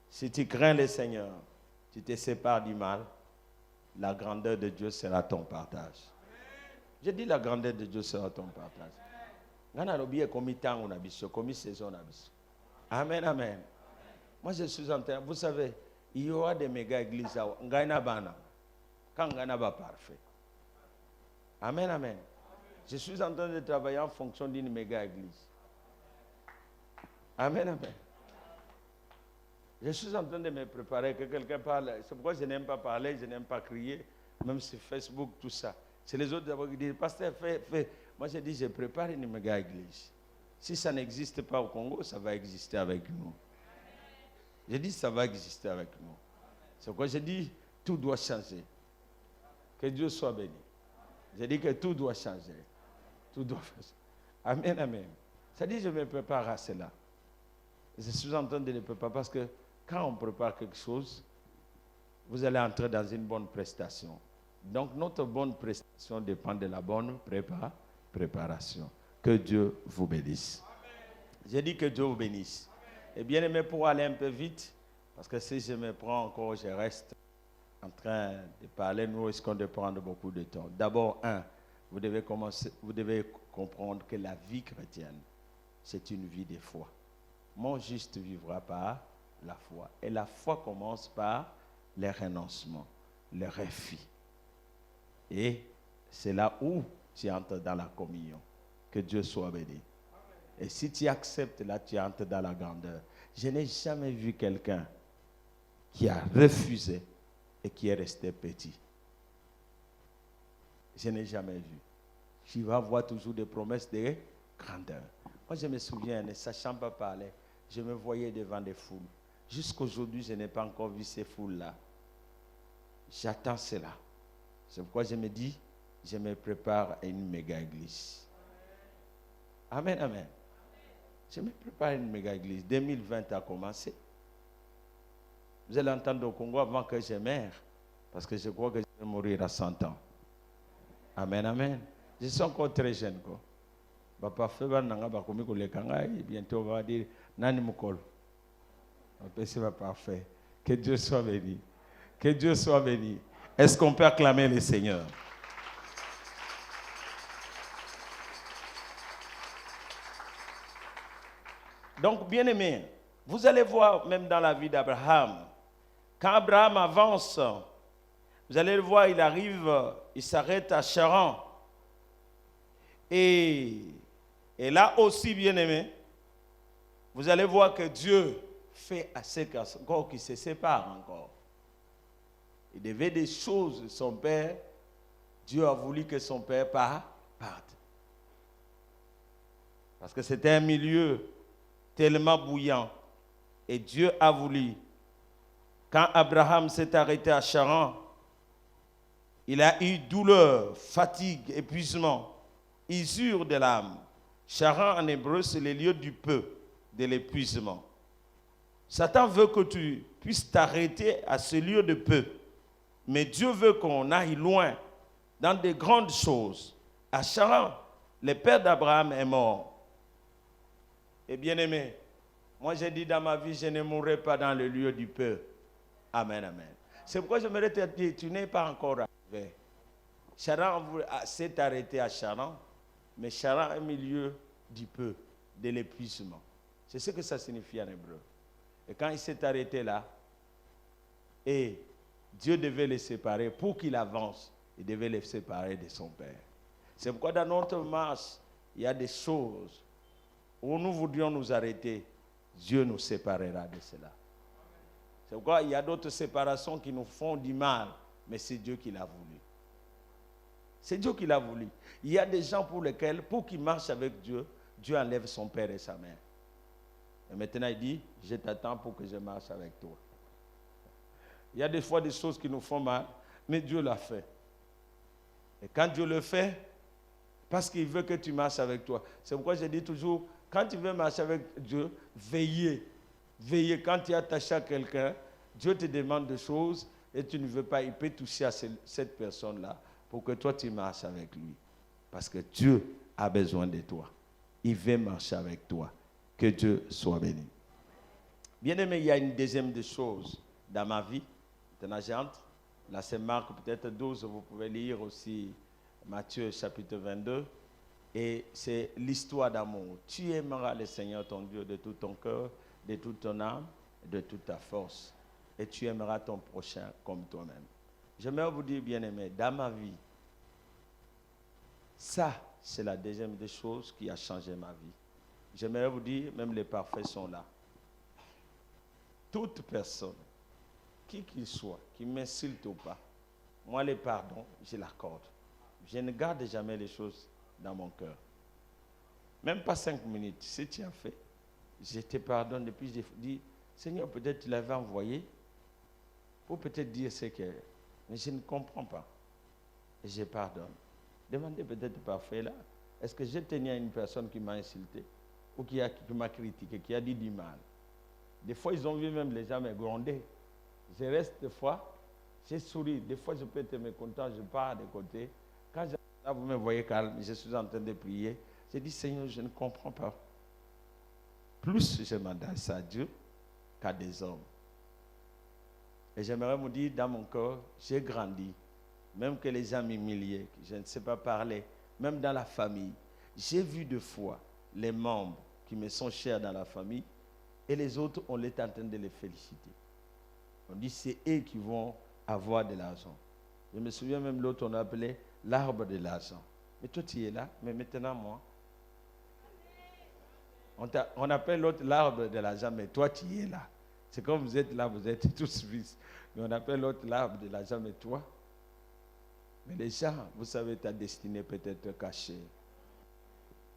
si tu crains le Seigneur, tu te sépares du mal, la grandeur de Dieu sera ton partage. J'ai dit la grandeur de Dieu sera ton partage. Amen, amen. Moi, je suis en train, vous savez, il y aura des méga églises. Quand parfait. Amen, amen. Je suis en train de travailler en fonction d'une méga église. Amen, amen. Je suis en train de me préparer, que quelqu'un parle. C'est pourquoi je n'aime pas parler, je n'aime pas crier, même sur Facebook, tout ça. C'est les autres d'abord qui disent, pasteur, fais. Moi, je dis, je prépare une méga église. Si ça n'existe pas au Congo, ça va exister avec nous. Je dis, ça va exister avec nous. C'est pourquoi je dis, tout doit changer. Que Dieu soit béni. Je dis que tout doit changer. Tout doit changer. Amen, amen. Ça dit, je me prépare à cela. Je suis en train de le préparer parce que quand on prépare quelque chose, vous allez entrer dans une bonne prestation. Donc, notre bonne prestation dépend de la bonne préparation. Que Dieu vous bénisse. J'ai dit que Dieu vous bénisse. Et bien aimé, pour aller un peu vite, parce que si je me prends encore, je reste en train de parler, nous risquons de prendre beaucoup de temps. D'abord, vous devez comprendre que la vie chrétienne, c'est une vie de foi. Mon juste vivra par la foi. Et la foi commence par le renoncement, le refus. Et c'est là où tu entres dans la communion. Que Dieu soit béni. Et si tu acceptes, là, tu entres dans la grandeur. Je n'ai jamais vu quelqu'un qui a refusé et qui est resté petit. Je n'ai jamais vu. Tu vas voir toujours des promesses de grandeur. Moi, je me souviens, ne sachant pas parler, je me voyais devant des foules. Jusqu'aujourd'hui, je n'ai pas encore vu ces foules-là. J'attends cela. C'est pourquoi je me dis, je me prépare à une méga église. Amen, amen. Je me prépare à une méga église. 2020 a commencé. Vous allez entendre au Congo avant que je meure. Parce que je crois que je vais mourir à 100 ans. Amen, amen. Je suis encore très jeune. Parfait, et bientôt on va dire Nani Mukol. C'est pas parfait. Que Dieu soit béni. Que Dieu soit béni. Est-ce qu'on peut acclamer le Seigneur? Donc, bien aimé, vous allez voir même dans la vie d'Abraham, quand Abraham avance, vous allez le voir, il arrive, il s'arrête à Charan. Et là aussi, bien aimé, vous allez voir que Dieu fait assez encore qu'il se sépare encore. Il devait des choses, son père, Dieu a voulu que son père parte. Parce que c'était un milieu tellement bouillant. Et Dieu a voulu. Quand Abraham s'est arrêté à Charan, il a eu douleur, fatigue, épuisement, usure de l'âme. Charan en hébreu, c'est le lieu du peu, de l'épuisement. Satan veut que tu puisses t'arrêter à ce lieu de peu. Mais Dieu veut qu'on aille loin, dans de grandes choses. À Charan, le père d'Abraham est mort. Et bien aimé, moi j'ai dit dans ma vie, je ne mourrai pas dans le lieu du peu. Amen, amen. C'est pourquoi j'aimerais te dire, tu n'es pas encore arrivé. Charan s'est arrêté à Charan, mais Charan est au milieu du peu, de l'épuisement. C'est ce que ça signifie en hébreu. Et quand il s'est arrêté là, et Dieu devait les séparer, pour qu'il avance, il devait les séparer de son père. C'est pourquoi dans notre marche, il y a des choses où nous voudrions nous arrêter, Dieu nous séparera de cela. C'est pourquoi il y a d'autres séparations qui nous font du mal, mais c'est Dieu qui l'a voulu. C'est Dieu qui l'a voulu. Il y a des gens pour lesquels, pour qu'ils marchent avec Dieu, Dieu enlève son père et sa mère. Et maintenant il dit, je t'attends pour que je marche avec toi. Il y a des fois des choses qui nous font mal, mais Dieu l'a fait. Et quand Dieu le fait, parce qu'il veut que tu marches avec toi. C'est pourquoi je dis toujours, quand tu veux marcher avec Dieu, veillez. Veillez. Quand tu es attaché à quelqu'un, Dieu te demande des choses et tu ne veux pas, il peut toucher à cette personne-là pour que toi tu marches avec lui. Parce que Dieu a besoin de toi. Il veut marcher avec toi. Que Dieu soit béni. Bien aimé, il y a une deuxième des choses dans ma vie. Maintenant, j'entre. Là, c'est Marc peut-être 12. Vous pouvez lire aussi Matthieu chapitre 22. Et c'est l'histoire d'amour. Tu aimeras le Seigneur ton Dieu de tout ton cœur, de toute ton âme, de toute ta force. Et tu aimeras ton prochain comme toi-même. J'aimerais vous dire, bien-aimé, dans ma vie, ça, c'est la deuxième des choses qui a changé ma vie. J'aimerais vous dire, même les parfaits sont là. Toute personne, qui qu'il soit, qui m'insulte ou pas, moi, les pardons, je l'accorde. Je ne garde jamais les choses dans mon cœur. Même pas 5 minutes. Si tu as fait, je te pardonne. Depuis, je dis, Seigneur, peut-être tu l'avais envoyé pour peut-être dire ce que... Mais je ne comprends pas. Et je pardonne. Demandez peut-être parfait là. Est-ce que j'ai tenu à une personne qui m'a insulté ou qui m'a critiqué, qui a dit du mal? Des fois, ils ont vu même les gens me gronder. Je reste des fois, j'ai souri. Des fois, je peux être mécontent, je pars de côté. Quand là, vous me voyez calme, je suis en train de prier. J'ai dit, Seigneur, je ne comprends pas. Plus je m'adresse à Dieu qu'à des hommes. Et j'aimerais vous dire, dans mon cœur, j'ai grandi. Même que les gens m'humiliaient, que je ne sais pas parler. Même dans la famille. J'ai vu deux fois les membres qui me sont chers dans la famille et les autres, on est en train de les féliciter. On dit, c'est eux qui vont avoir de l'argent. Je me souviens même l'autre, on appelait l'arbre de l'argent. Mais toi, tu es là, mais maintenant, moi. On appelle l'autre l'arbre de l'argent, mais toi, tu es là. C'est comme vous êtes là, vous êtes tous fils. Mais on appelle l'autre l'arbre de l'argent, mais toi. Mais les gens, vous savez, ta destinée peut être cachée.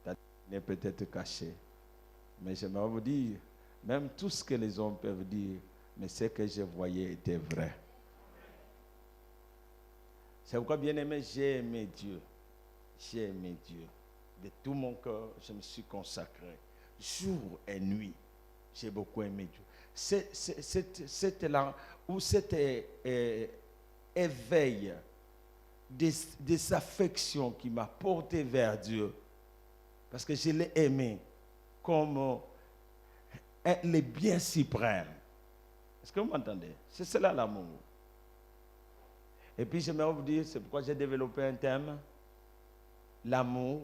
Ta destinée peut être cachée. Mais j'aimerais vous dire, même tout ce que les hommes peuvent dire, mais ce que je voyais était vrai. C'est pourquoi, bien aimé, j'ai aimé Dieu. J'ai aimé Dieu. De tout mon cœur, je me suis consacré. Jour et nuit, j'ai beaucoup aimé Dieu. Cet élan ou cet éveil des affections qui m'a porté vers Dieu. Parce que je l'ai aimé comme les biens suprêmes. Est-ce que vous m'entendez? C'est cela l'amour. Et puis j'aimerais vous dire, c'est pourquoi j'ai développé un thème. L'amour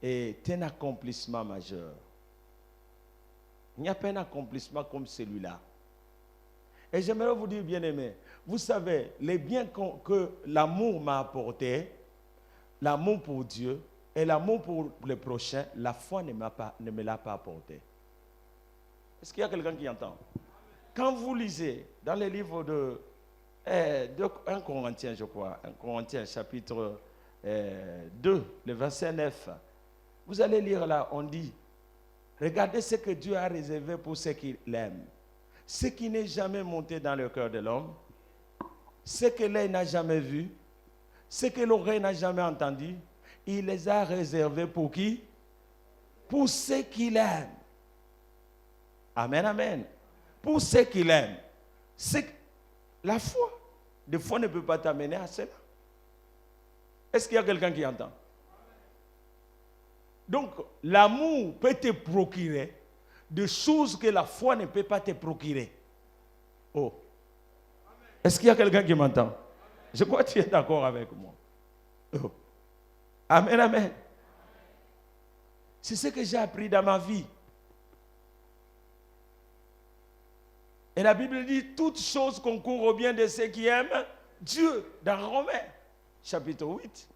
est un accomplissement majeur. Il n'y a pas un accomplissement comme celui-là. Et j'aimerais vous dire, bien-aimés, vous savez, les biens que l'amour m'a apporté, l'amour pour Dieu et l'amour pour le prochain, la foi ne me l'a pas apporté. Est-ce qu'il y a quelqu'un qui entend? Quand vous lisez dans les livres de 1 Corinthiens, je crois, 1 Corinthiens chapitre 2, le verset 9, vous allez lire là, on dit, regardez ce que Dieu a réservé pour ceux qui l'aiment. Ce qui n'est jamais monté dans le cœur de l'homme, ce que l'œil n'a jamais vu, ce que l'oreille n'a jamais entendu, il les a réservés pour qui? Pour ceux qui l'aiment. Amen, amen. Pour ceux qui l'aiment. La foi, des fois, ne peut pas t'amener à cela. Est-ce qu'il y a quelqu'un qui entend? Donc, l'amour peut te procurer des choses que la foi ne peut pas te procurer. Oh. Est-ce qu'il y a quelqu'un qui m'entend? Je crois que tu es d'accord avec moi. Oh. Amen, amen. C'est ce que j'ai appris dans ma vie. Et la Bible dit, toutes choses concourent au bien de ceux qui aiment Dieu. Dans Romains, chapitre 8.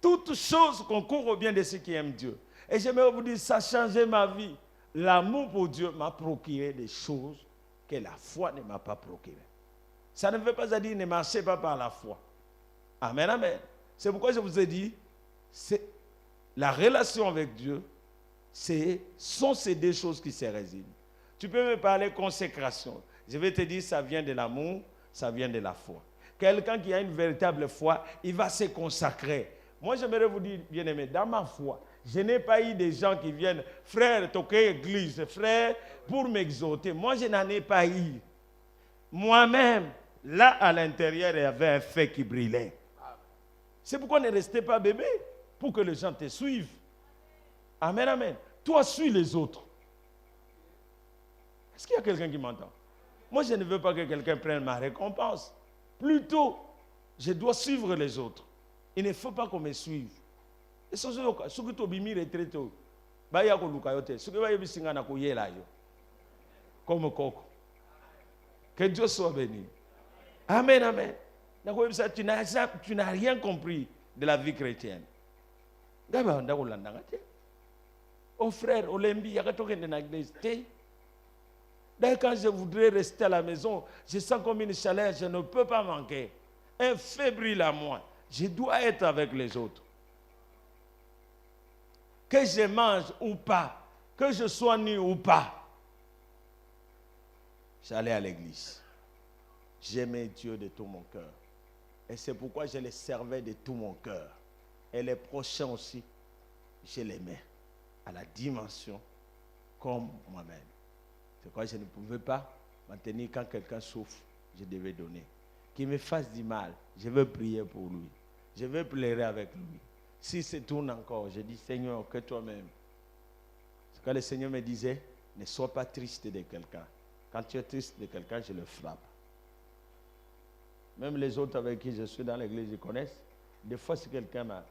Toutes choses concourent au bien de ceux qui aiment Dieu. Et j'aimerais vous dire, ça a changé ma vie. L'amour pour Dieu m'a procuré des choses que la foi ne m'a pas procuré. Ça ne veut pas dire ne marchez pas par la foi. Amen, amen. C'est pourquoi je vous ai dit, la relation avec Dieu, sont ces deux choses qui se résident. Tu peux me parler consécration. Je vais te dire, ça vient de l'amour, ça vient de la foi. Quelqu'un qui a une véritable foi, il va se consacrer. Moi, j'aimerais vous dire, bien-aimé, dans ma foi, je n'ai pas eu des gens qui viennent, frère, toquer l'église, frère, pour m'exhorter. Moi, je n'en ai pas eu. Moi-même, là, à l'intérieur, il y avait un feu qui brillait. C'est pourquoi ne restez pas bébé, pour que les gens te suivent. Amen, amen. Toi, suis les autres. Est-ce qu'il y a quelqu'un qui m'entend? Moi, je ne veux pas que quelqu'un prenne ma récompense. Plutôt, je dois suivre les autres. Il ne faut pas qu'on me suive. Et ce que tu as bimi retraité, baya ko lukayote, ce que baya bisinga na ko yela yo. Comme coco. Que Dieu soit béni. Amen, amen. Tu n'as rien compris de la vie chrétienne. Gaba ndako landanga te. Oh frère, Olembi, yakatoke na l'église te. D'ailleurs, quand je voudrais rester à la maison, je sens comme une chaleur, je ne peux pas manquer. Un feu brille à moi. Je dois être avec les autres. Que je mange ou pas, que je sois nu ou pas, j'allais à l'église. J'aimais Dieu de tout mon cœur. Et c'est pourquoi je le servais de tout mon cœur. Et les prochains aussi, je l'aimais à la dimension comme moi-même. C'est pourquoi je ne pouvais pas maintenir quand quelqu'un souffre, je devais donner. Qu'il me fasse du mal, je veux prier pour lui. Je veux pleurer avec lui. Si se tourne encore, je dis, Seigneur, que toi-même. C'est quand le Seigneur me disait, ne sois pas triste de quelqu'un. Quand tu es triste de quelqu'un, je le frappe. Même les autres avec qui je suis dans l'église, ils connaissent. Des fois, si quelqu'un m'a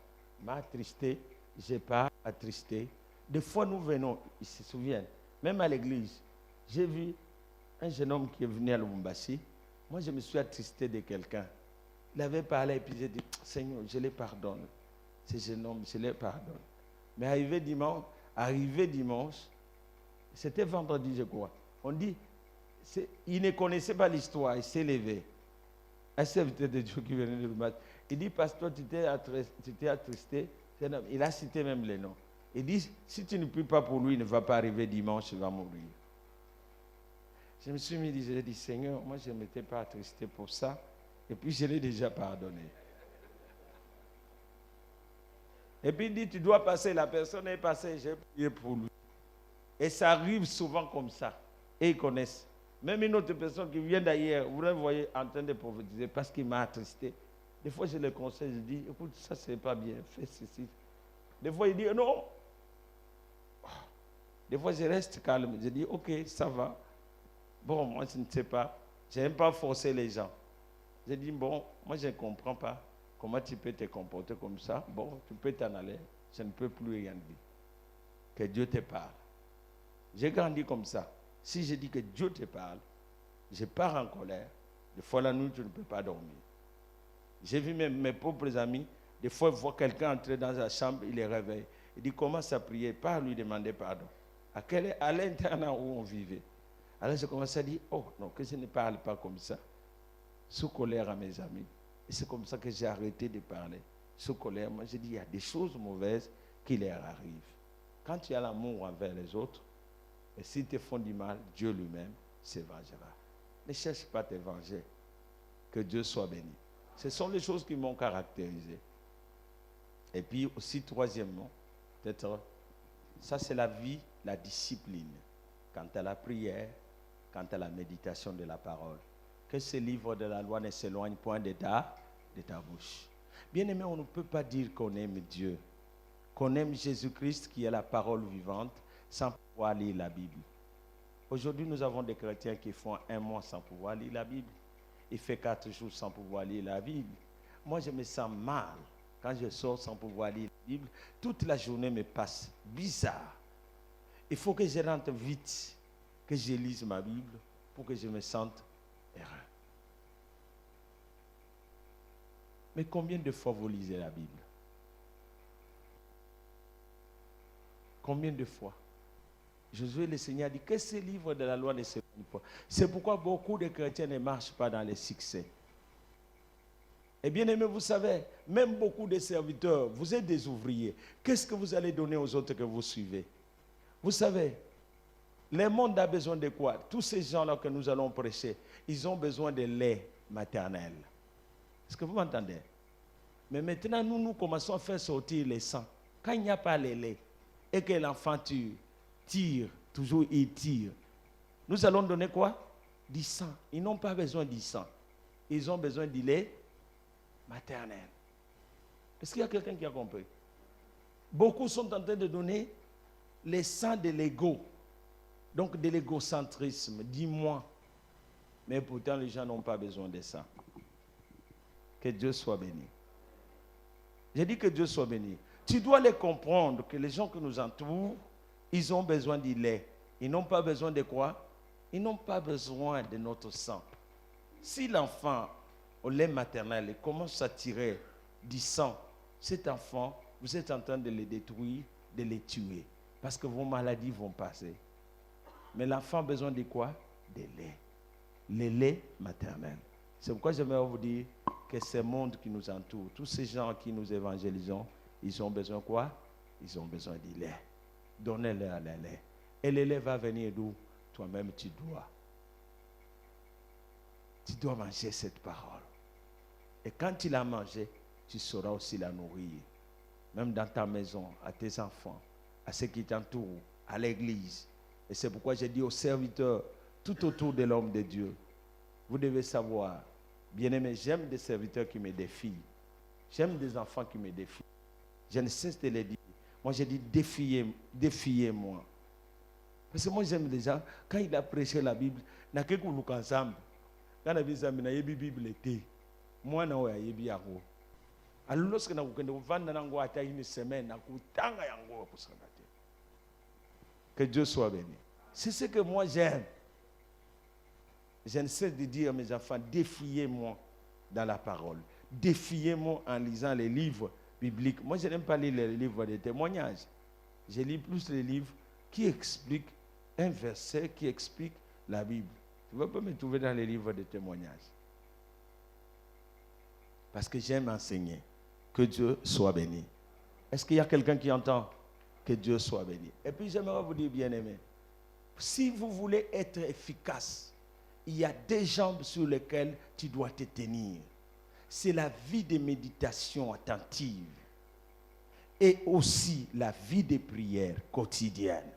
attristé, je n'ai pas attristé. Des fois, nous venons, ils se souviennent, même à l'église, j'ai vu un jeune homme qui est venu à Lubumbashi. Moi, je me suis attristé de quelqu'un. Il avait parlé et puis j'ai dit, Seigneur, je les pardonne. Ce jeune homme, je les pardonne. Mais arrivé dimanche, c'était vendredi, je crois. On dit, il ne connaissait pas l'histoire, il s'est levé. Un serviteur de Dieu qui venait de Lubumbashi. Il dit, pasteur, tu t'es attristé. Il a cité même les noms. Il dit, si tu ne pries pas pour lui, il ne va pas arriver dimanche, il va mourir. Je me suis mis, j'ai dit, Seigneur, moi je ne m'étais pas attristé pour ça. Et puis je l'ai déjà pardonné. Et puis il dit, tu dois passer, la personne est passée, j'ai prié pour lui. Et ça arrive souvent comme ça. Et ils connaissent. Même une autre personne qui vient d'ailleurs, vous le voyez en train de prophétiser parce qu'il m'a attristé. Des fois, je le conseille, je dis, écoute, ça, c'est pas bien, fais ceci. Des fois, il dit, non. Des fois, je reste calme. Je dis, ok, ça va. Bon, moi, je ne sais pas. Je n'aime pas forcer les gens. Je dis, bon, moi, je ne comprends pas comment tu peux te comporter comme ça. Bon, tu peux t'en aller. Je ne peux plus rien dire. Que Dieu te parle. J'ai grandi comme ça. Si je dis que Dieu te parle, je pars en colère. Des fois, la nuit, tu ne peux pas dormir. J'ai vu même mes propres amis, des fois, voir quelqu'un entrer dans sa chambre, il les réveille. Il dit, commence à prier, pas à lui demander pardon. À l'internat où on vivait. Alors, je commence à dire, oh non, que je ne parle pas comme ça. Sous colère à mes amis. Et c'est comme ça que j'ai arrêté de parler. Sous colère, moi, je dis, il y a des choses mauvaises qui leur arrivent. Quand tu as l'amour envers les autres, et s'ils te font du mal, Dieu lui-même se vengera. Ne cherche pas à te venger. Que Dieu soit béni. Ce sont les choses qui m'ont caractérisé. Et puis aussi, troisièmement, peut-être, ça c'est la vie, la discipline. Quant à la prière, quant à la méditation de la parole. Que ce livre de la loi ne s'éloigne point de ta bouche. Bien aimé, on ne peut pas dire qu'on aime Dieu, qu'on aime Jésus-Christ qui est la parole vivante, sans pouvoir lire la Bible. Aujourd'hui, nous avons des chrétiens qui font 1 mois sans pouvoir lire la Bible. Il fait 4 jours sans pouvoir lire la Bible. Moi, je me sens mal quand je sors sans pouvoir lire la Bible. Toute la journée me passe bizarre. Il faut que je rentre vite, que je lise ma Bible pour que je me sente heureux. Mais combien de fois vous lisez la Bible? Combien de fois? Josué, le Seigneur dit que ce livre de la loi ne s'éloigne pas. C'est pourquoi beaucoup de chrétiens ne marchent pas dans le succès. Et bien aimé, vous savez, même beaucoup de serviteurs, vous êtes des ouvriers. Qu'est-ce que vous allez donner aux autres que vous suivez? Vous savez, le monde a besoin de quoi? Tous ces gens-là que nous allons prêcher, ils ont besoin de lait maternel. Est-ce que vous m'entendez? Mais maintenant, nous commençons à faire sortir les sangs. Quand il n'y a pas le lait et que l'enfant tire, toujours il tire, nous allons donner quoi? Du sang. Ils n'ont pas besoin du sang. Ils ont besoin du lait maternel. Est-ce qu'il y a quelqu'un qui a compris? Beaucoup sont en train de donner le sang de l'ego. Donc de l'égocentrisme. Dis-moi. Mais pourtant, les gens n'ont pas besoin de ça. Que Dieu soit béni. J'ai dit que Dieu soit béni. Tu dois les comprendre que les gens qui nous entourent, ils ont besoin du lait. Ils n'ont pas besoin de quoi? Ils n'ont pas besoin de notre sang. Si l'enfant, au lait maternel, commence à tirer du sang, cet enfant, vous êtes en train de le détruire, de le tuer. Parce que vos maladies vont passer. Mais l'enfant a besoin de quoi? De lait. Le lait maternel. C'est pourquoi j'aimerais vous dire que ce monde qui nous entoure, tous ces gens qui nous évangélisons, ils ont besoin de quoi? Ils ont besoin du lait. Donnez-leur le lait. Et le lait va venir d'où? Toi-même, tu dois manger cette parole. Et quand tu l'as mangée, tu sauras aussi la nourrir. Même dans ta maison, à tes enfants, à ceux qui t'entourent, à l'église. Et c'est pourquoi j'ai dit aux serviteurs, tout autour de l'homme de Dieu, vous devez savoir, bien-aimé, j'aime des serviteurs qui me défient. J'aime des enfants qui me défient. Je ne cesse de les dire. Moi, j'ai dit, défiez-moi. Parce que moi, j'aime les gens, quand il a prêché la Bible, il n'y a que nous ensemble. Quand il a dit ça, il y a une Bible. Moi, je suis dit, alors, lorsque nous avons une semaine, que Dieu soit béni. C'est ce que moi j'aime. Je ne cesse de dire à mes enfants, défiez-moi dans la parole. Défiez-moi en lisant les livres bibliques. Moi, je n'aime pas lire les livres de témoignages. Je lis plus les livres qui expliquent un verset, qui explique la Bible. Tu ne vas pas me trouver dans les livres de témoignages. Parce que j'aime enseigner. Que Dieu soit béni. Est-ce qu'il y a quelqu'un qui entend? Que Dieu soit béni. Et puis j'aimerais vous dire, bien-aimé, si vous voulez être efficace, il y a des jambes sur lesquelles tu dois te tenir. C'est la vie de méditation attentive et aussi la vie de prière quotidienne.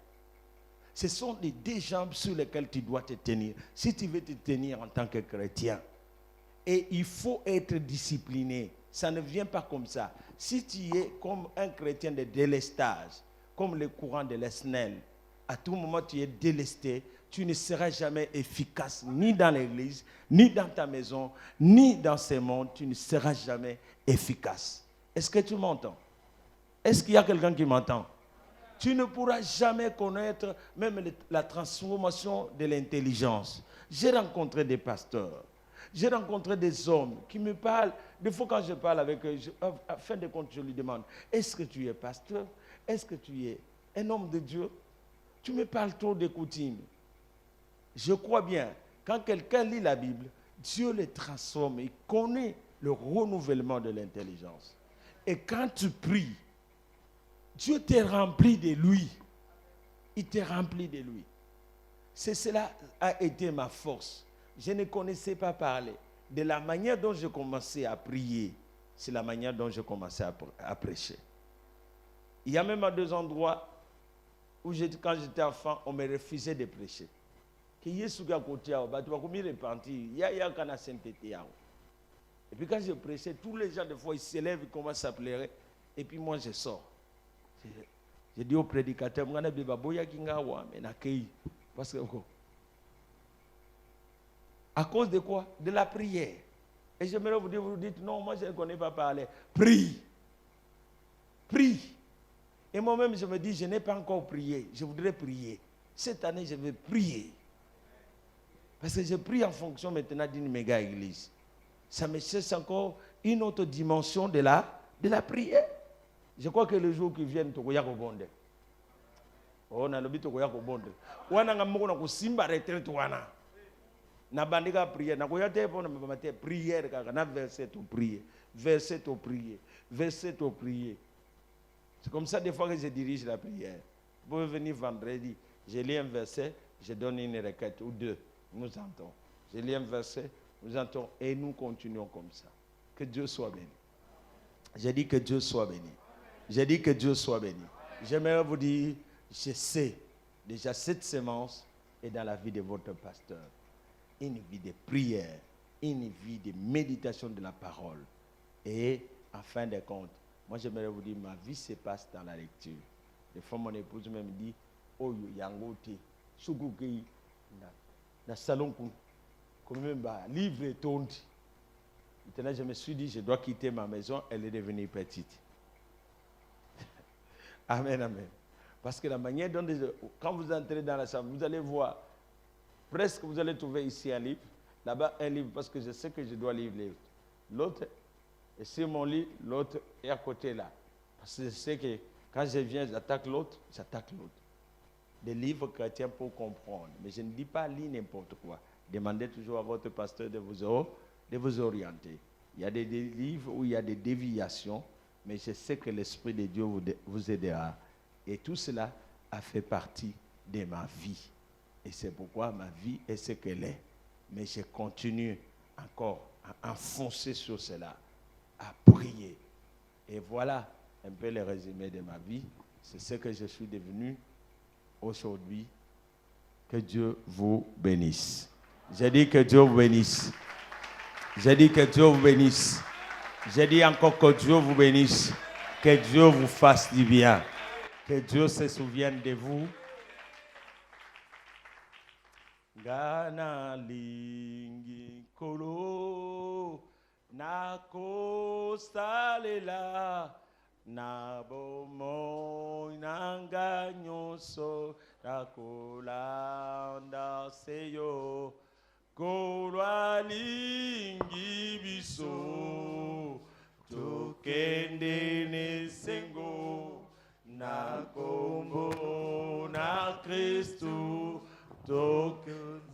Ce sont les deux jambes sur lesquelles tu dois te tenir. Si tu veux te tenir en tant que chrétien, Et il faut être discipliné. Ça ne vient pas comme ça. Si tu es comme un chrétien de délestage, comme le courant de l'Esnel, à tout moment tu es délesté, tu ne seras jamais efficace ni dans l'église, ni dans ta maison, ni dans ce monde. Tu ne seras jamais efficace. Est-ce que tu m'entends? Est-ce qu'il y a quelqu'un qui m'entend? Tu ne pourras jamais connaître même la transformation de l'intelligence. J'ai rencontré des pasteurs, j'ai rencontré des hommes qui me parlent. Des fois quand je parle avec eux, à fin de compte, je lui demande, est-ce que tu es pasteur? Est-ce que tu es un homme de Dieu? Tu me parles trop des coutumes. Je crois bien, quand quelqu'un lit la Bible, Dieu le transforme. Il connaît le renouvellement de l'intelligence. Et quand tu pries, Dieu te remplit de lui. Il te remplit de lui. Cela a été ma force. Je ne connaissais pas parler. De la manière dont je commençais à prier, c'est la manière dont je commençais à prêcher. Il y a même à 2 endroits où quand j'étais enfant, on me refusait de prêcher. Et puis quand je prêchais, tous les gens, des fois, ils s'élèvent, ils commencent à pleurer. Et puis moi, je sors. J'ai dit au prédicateur, parce que, à cause de quoi? De la prière. Et j'aimerais vous dire, vous dites, non, moi je ne connais pas parler. Prie. Prie. Et moi-même, je me dis, je n'ai pas encore prié. Je voudrais prier. Cette année, je vais prier. Parce que je prie en fonction maintenant d'une méga église. Ça me cherche encore une autre dimension de la prière. Je crois que le jour qui vient, tu vas bonde. Oh, na lobi tu vas bonde. Wana ngamoko na kusimba retraite wana. Na bandika prière. Na koyate po na mabate prière kaka na verset to prier. Verset to prier. Verset to prier. C'est comme ça des fois que je dirige la prière. Vous pouvez venir vendredi, je lis un verset, je donne une requête ou 2. Nous entendons. Je lis un verset, nous entendons et nous continuons comme ça. Que Dieu soit béni. J'ai dit que Dieu soit béni. J'ai dit que Dieu soit béni. J'aimerais vous dire, je sais, déjà cette semence est dans la vie de votre pasteur. Une vie de prière, une vie de méditation de la parole. Et en fin de compte, moi j'aimerais vous dire, ma vie se passe dans la lecture. Des fois mon épouse me dit, oh yangote, sugukei, na salon comme même livre et tondi. Maintenant je me suis dit, je dois quitter ma maison, elle est devenue petite. Amen, amen. Parce que la manière dont, quand vous entrez dans la chambre, vous allez voir, presque vous allez trouver ici un livre, là-bas un livre, parce que je sais que je dois lire l'autre. Et sur mon lit, l'autre est à côté là. Parce que je sais que quand je viens, j'attaque l'autre. Des livres chrétiens pour comprendre. Mais je ne dis pas lire n'importe quoi. Demandez toujours à votre pasteur de vous orienter. Il y a des livres où il y a des déviations, mais je sais que l'Esprit de Dieu vous aidera. Et tout cela a fait partie de ma vie. Et c'est pourquoi ma vie est ce qu'elle est. Mais je continue encore à enfoncer sur cela, à prier. Et voilà un peu le résumé de ma vie. C'est ce que je suis devenu aujourd'hui. Que Dieu vous bénisse. J'ai dit que Dieu vous bénisse. J'ai dit que Dieu vous bénisse. J'ai dit encore que Dieu vous bénisse. Que Dieu vous fasse du bien. Que Dieu se souvienne de vous. Gana lingi kolo nako salela na bomo nanga nyoso nakolanda seyo kolwa lingi biso tokende ne sengo na kombo na Kristo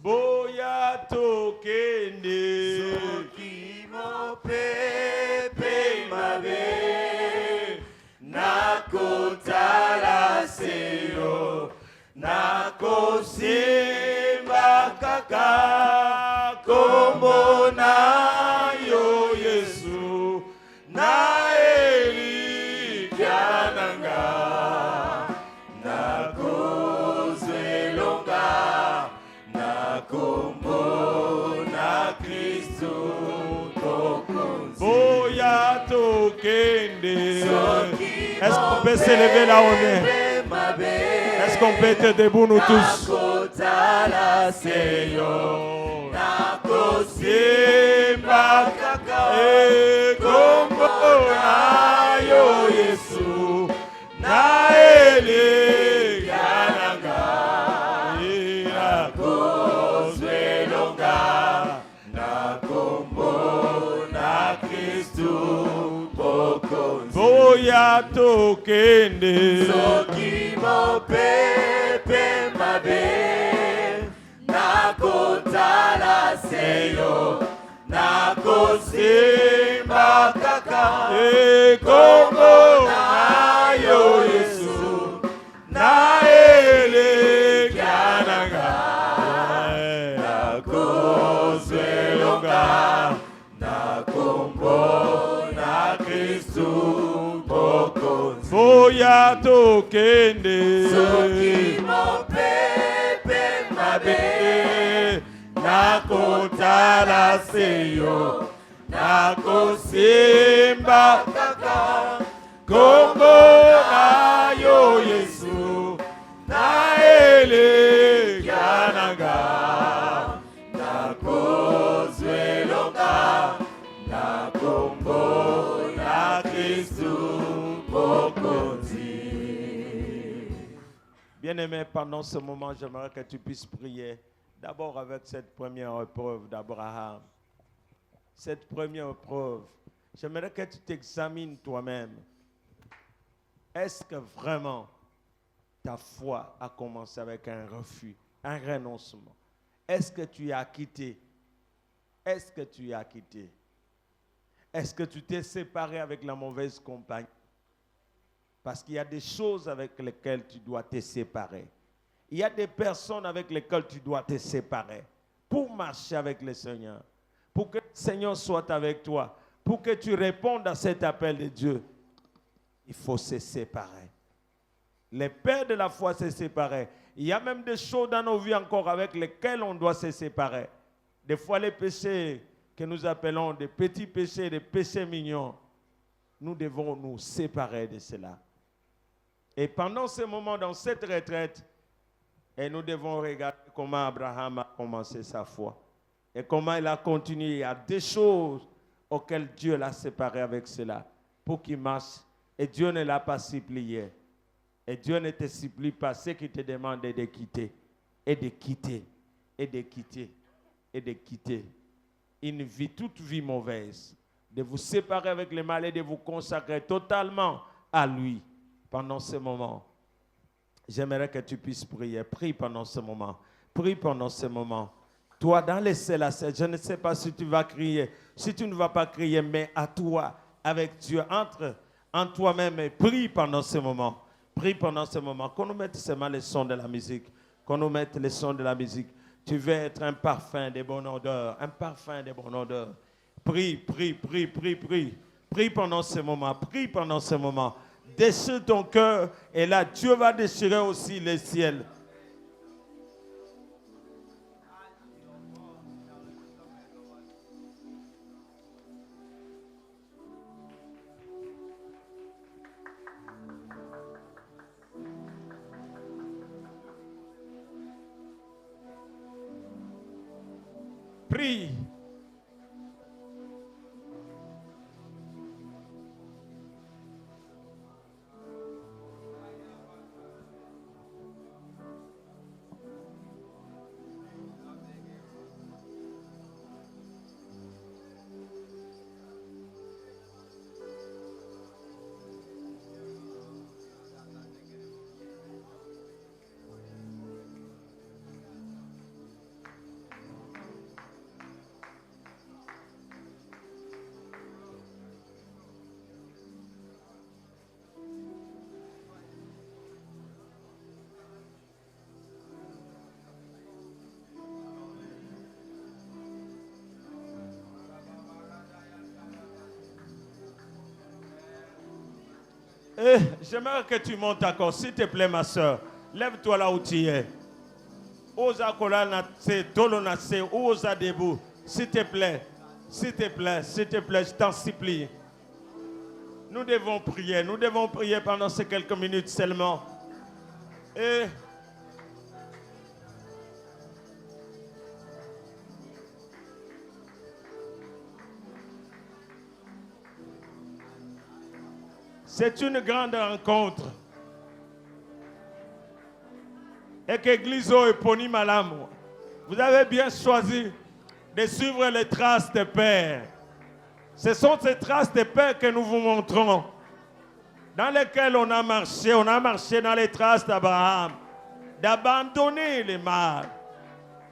boya tokende soki mopepe mabe nakotala seyo nakosimba kaka kombo na yo Yesu na elikananga nakozwelonga kombo na Kristo Est-ce qu'on peut s'élever là où on est? Est-ce qu'on peut être debout nous tous? Boya tokende Soki mopepe mabe nakotala seyo nakosimba kaka kombo na yo Yesu na elekananga nakozwelonga na kombo na Kristu Boya tokende Soki mopepe mabe nakotala seyo nakosimba kaka kombo na yo Yesu na elekananga nakozwelonga na kombo na Kristu. Bien-aimé, pendant ce moment, j'aimerais que tu puisses prier d'abord avec cette première épreuve d'Abraham. Cette première épreuve, j'aimerais que tu t'examines toi-même. Est-ce que vraiment ta foi a commencé avec un refus, un renoncement? Est-ce que tu as quitté? Est-ce que tu as quitté? Est-ce que tu t'es séparé avec la mauvaise compagnie? Parce qu'il y a des choses avec lesquelles tu dois te séparer. Il y a des personnes avec lesquelles tu dois te séparer pour marcher avec le Seigneur. Pour que le Seigneur soit avec toi. Pour que tu répondes à cet appel de Dieu. Il faut se séparer. Les pères de la foi se séparer. Il y a même des choses dans nos vies encore avec lesquelles on doit se séparer. Des fois les péchés que nous appelons des petits péchés, des péchés mignons. Nous devons nous séparer de cela. Et pendant ce moment, dans cette retraite, et nous devons regarder comment Abraham a commencé sa foi. Et comment il a continué. Il y a des choses auxquelles Dieu l'a séparé avec cela. Pour qu'il marche. Et Dieu ne l'a pas supplié. Et Dieu ne te supplie pas. Ce qui te demande de quitter. Et de quitter. Et de quitter. Et de quitter. Une vie, toute vie mauvaise. De vous séparer avec le mal et de vous consacrer totalement à lui. Pendant ce moment, j'aimerais que tu puisses prier. Prie pendant ce moment. Prie pendant ce moment. Toi, dans les célacets, je ne sais pas si tu vas crier, si tu ne vas pas crier, mais à toi, avec Dieu, entre en toi-même et prie pendant ce moment. Prie pendant ce moment. Qu'on nous mette seulement les sons de la musique. Qu'on nous mette les sons de la musique. Tu veux être un parfum de bonne odeur. Un parfum de bonne odeur. Prie, prie, prie, prie, prie. Prie pendant ce moment. Prie pendant ce moment. Déchire ton cœur et là, Dieu va déchirer aussi les ciels. Prie. J'aimerais que tu montes encore, s'il te plaît, ma soeur. Lève-toi là où tu es. Osa kolana se tolona se osa debout. S'il te plaît, s'il te plaît, s'il te plaît, je t'en supplie. Nous devons prier pendant ces quelques minutes seulement. Et c'est une grande rencontre. Et qu'Église Epony Malamu, vous avez bien choisi de suivre les traces des pères. Ce sont ces traces des pères que nous vous montrons, dans lesquelles on a marché dans les traces d'Abraham, d'abandonner les mâles,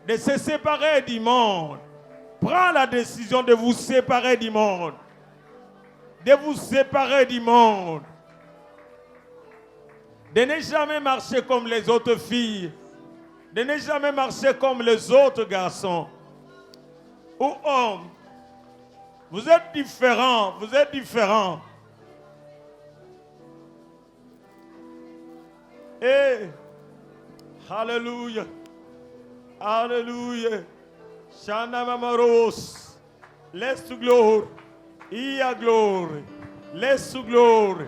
de se séparer du monde. Prends la décision de vous séparer du monde. De vous séparer du monde. De ne jamais marcher comme les autres filles. De ne jamais marcher comme les autres garçons. Ou hommes. Vous êtes différents. Vous êtes différents. Et Alléluia. Alléluia. Shana Mamaros. Laisse to glory. Ia glory. Laisse to glory.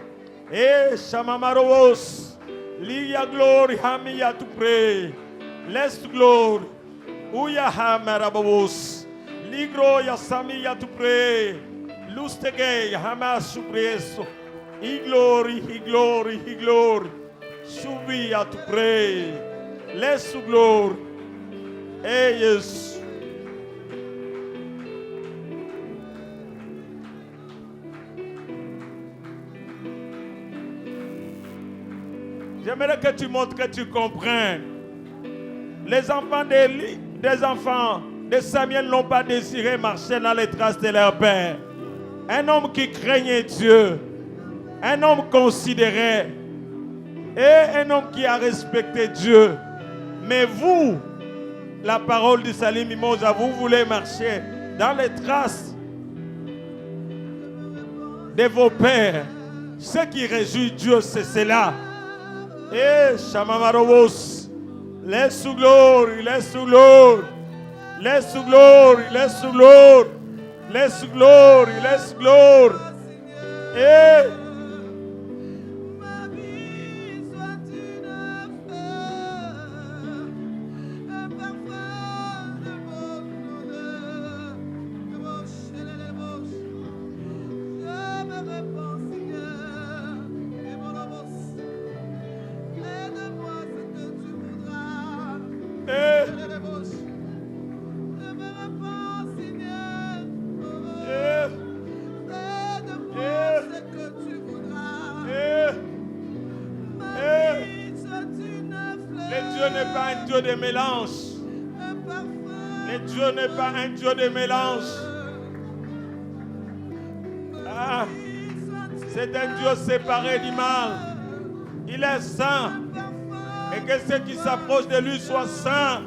Et Shamamaros. Lia glory. Hamia to pray. Laisse to glory. Uya Hamarabos. Ligro Yasamia to pray. Lustegay Hamas to preso. I glory. He glory. He glory. Shubia to pray. Laisse to glory. Hey, yes. J'aimerais que tu montres que tu comprennes. Les enfants des enfants de Samuel n'ont pas désiré marcher dans les traces de leur père. Un homme qui craignait Dieu. Un homme considéré. Et un homme qui a respecté Dieu. Mais vous, la parole du Salim Mimosa, vous voulez marcher dans les traces de vos pères. Ce qui réjouit Dieu, c'est cela. Et Shamamarobos, laisse sous glory, laisse sous glory, laisse sous glory, laisse sous glory, laisse sous glory, laisse glory. Et de mélange. Le Dieu n'est pas un Dieu de mélange. Ah, c'est un Dieu séparé du mal. Il est saint. Et que ceux qui s'approchent de lui soient saints.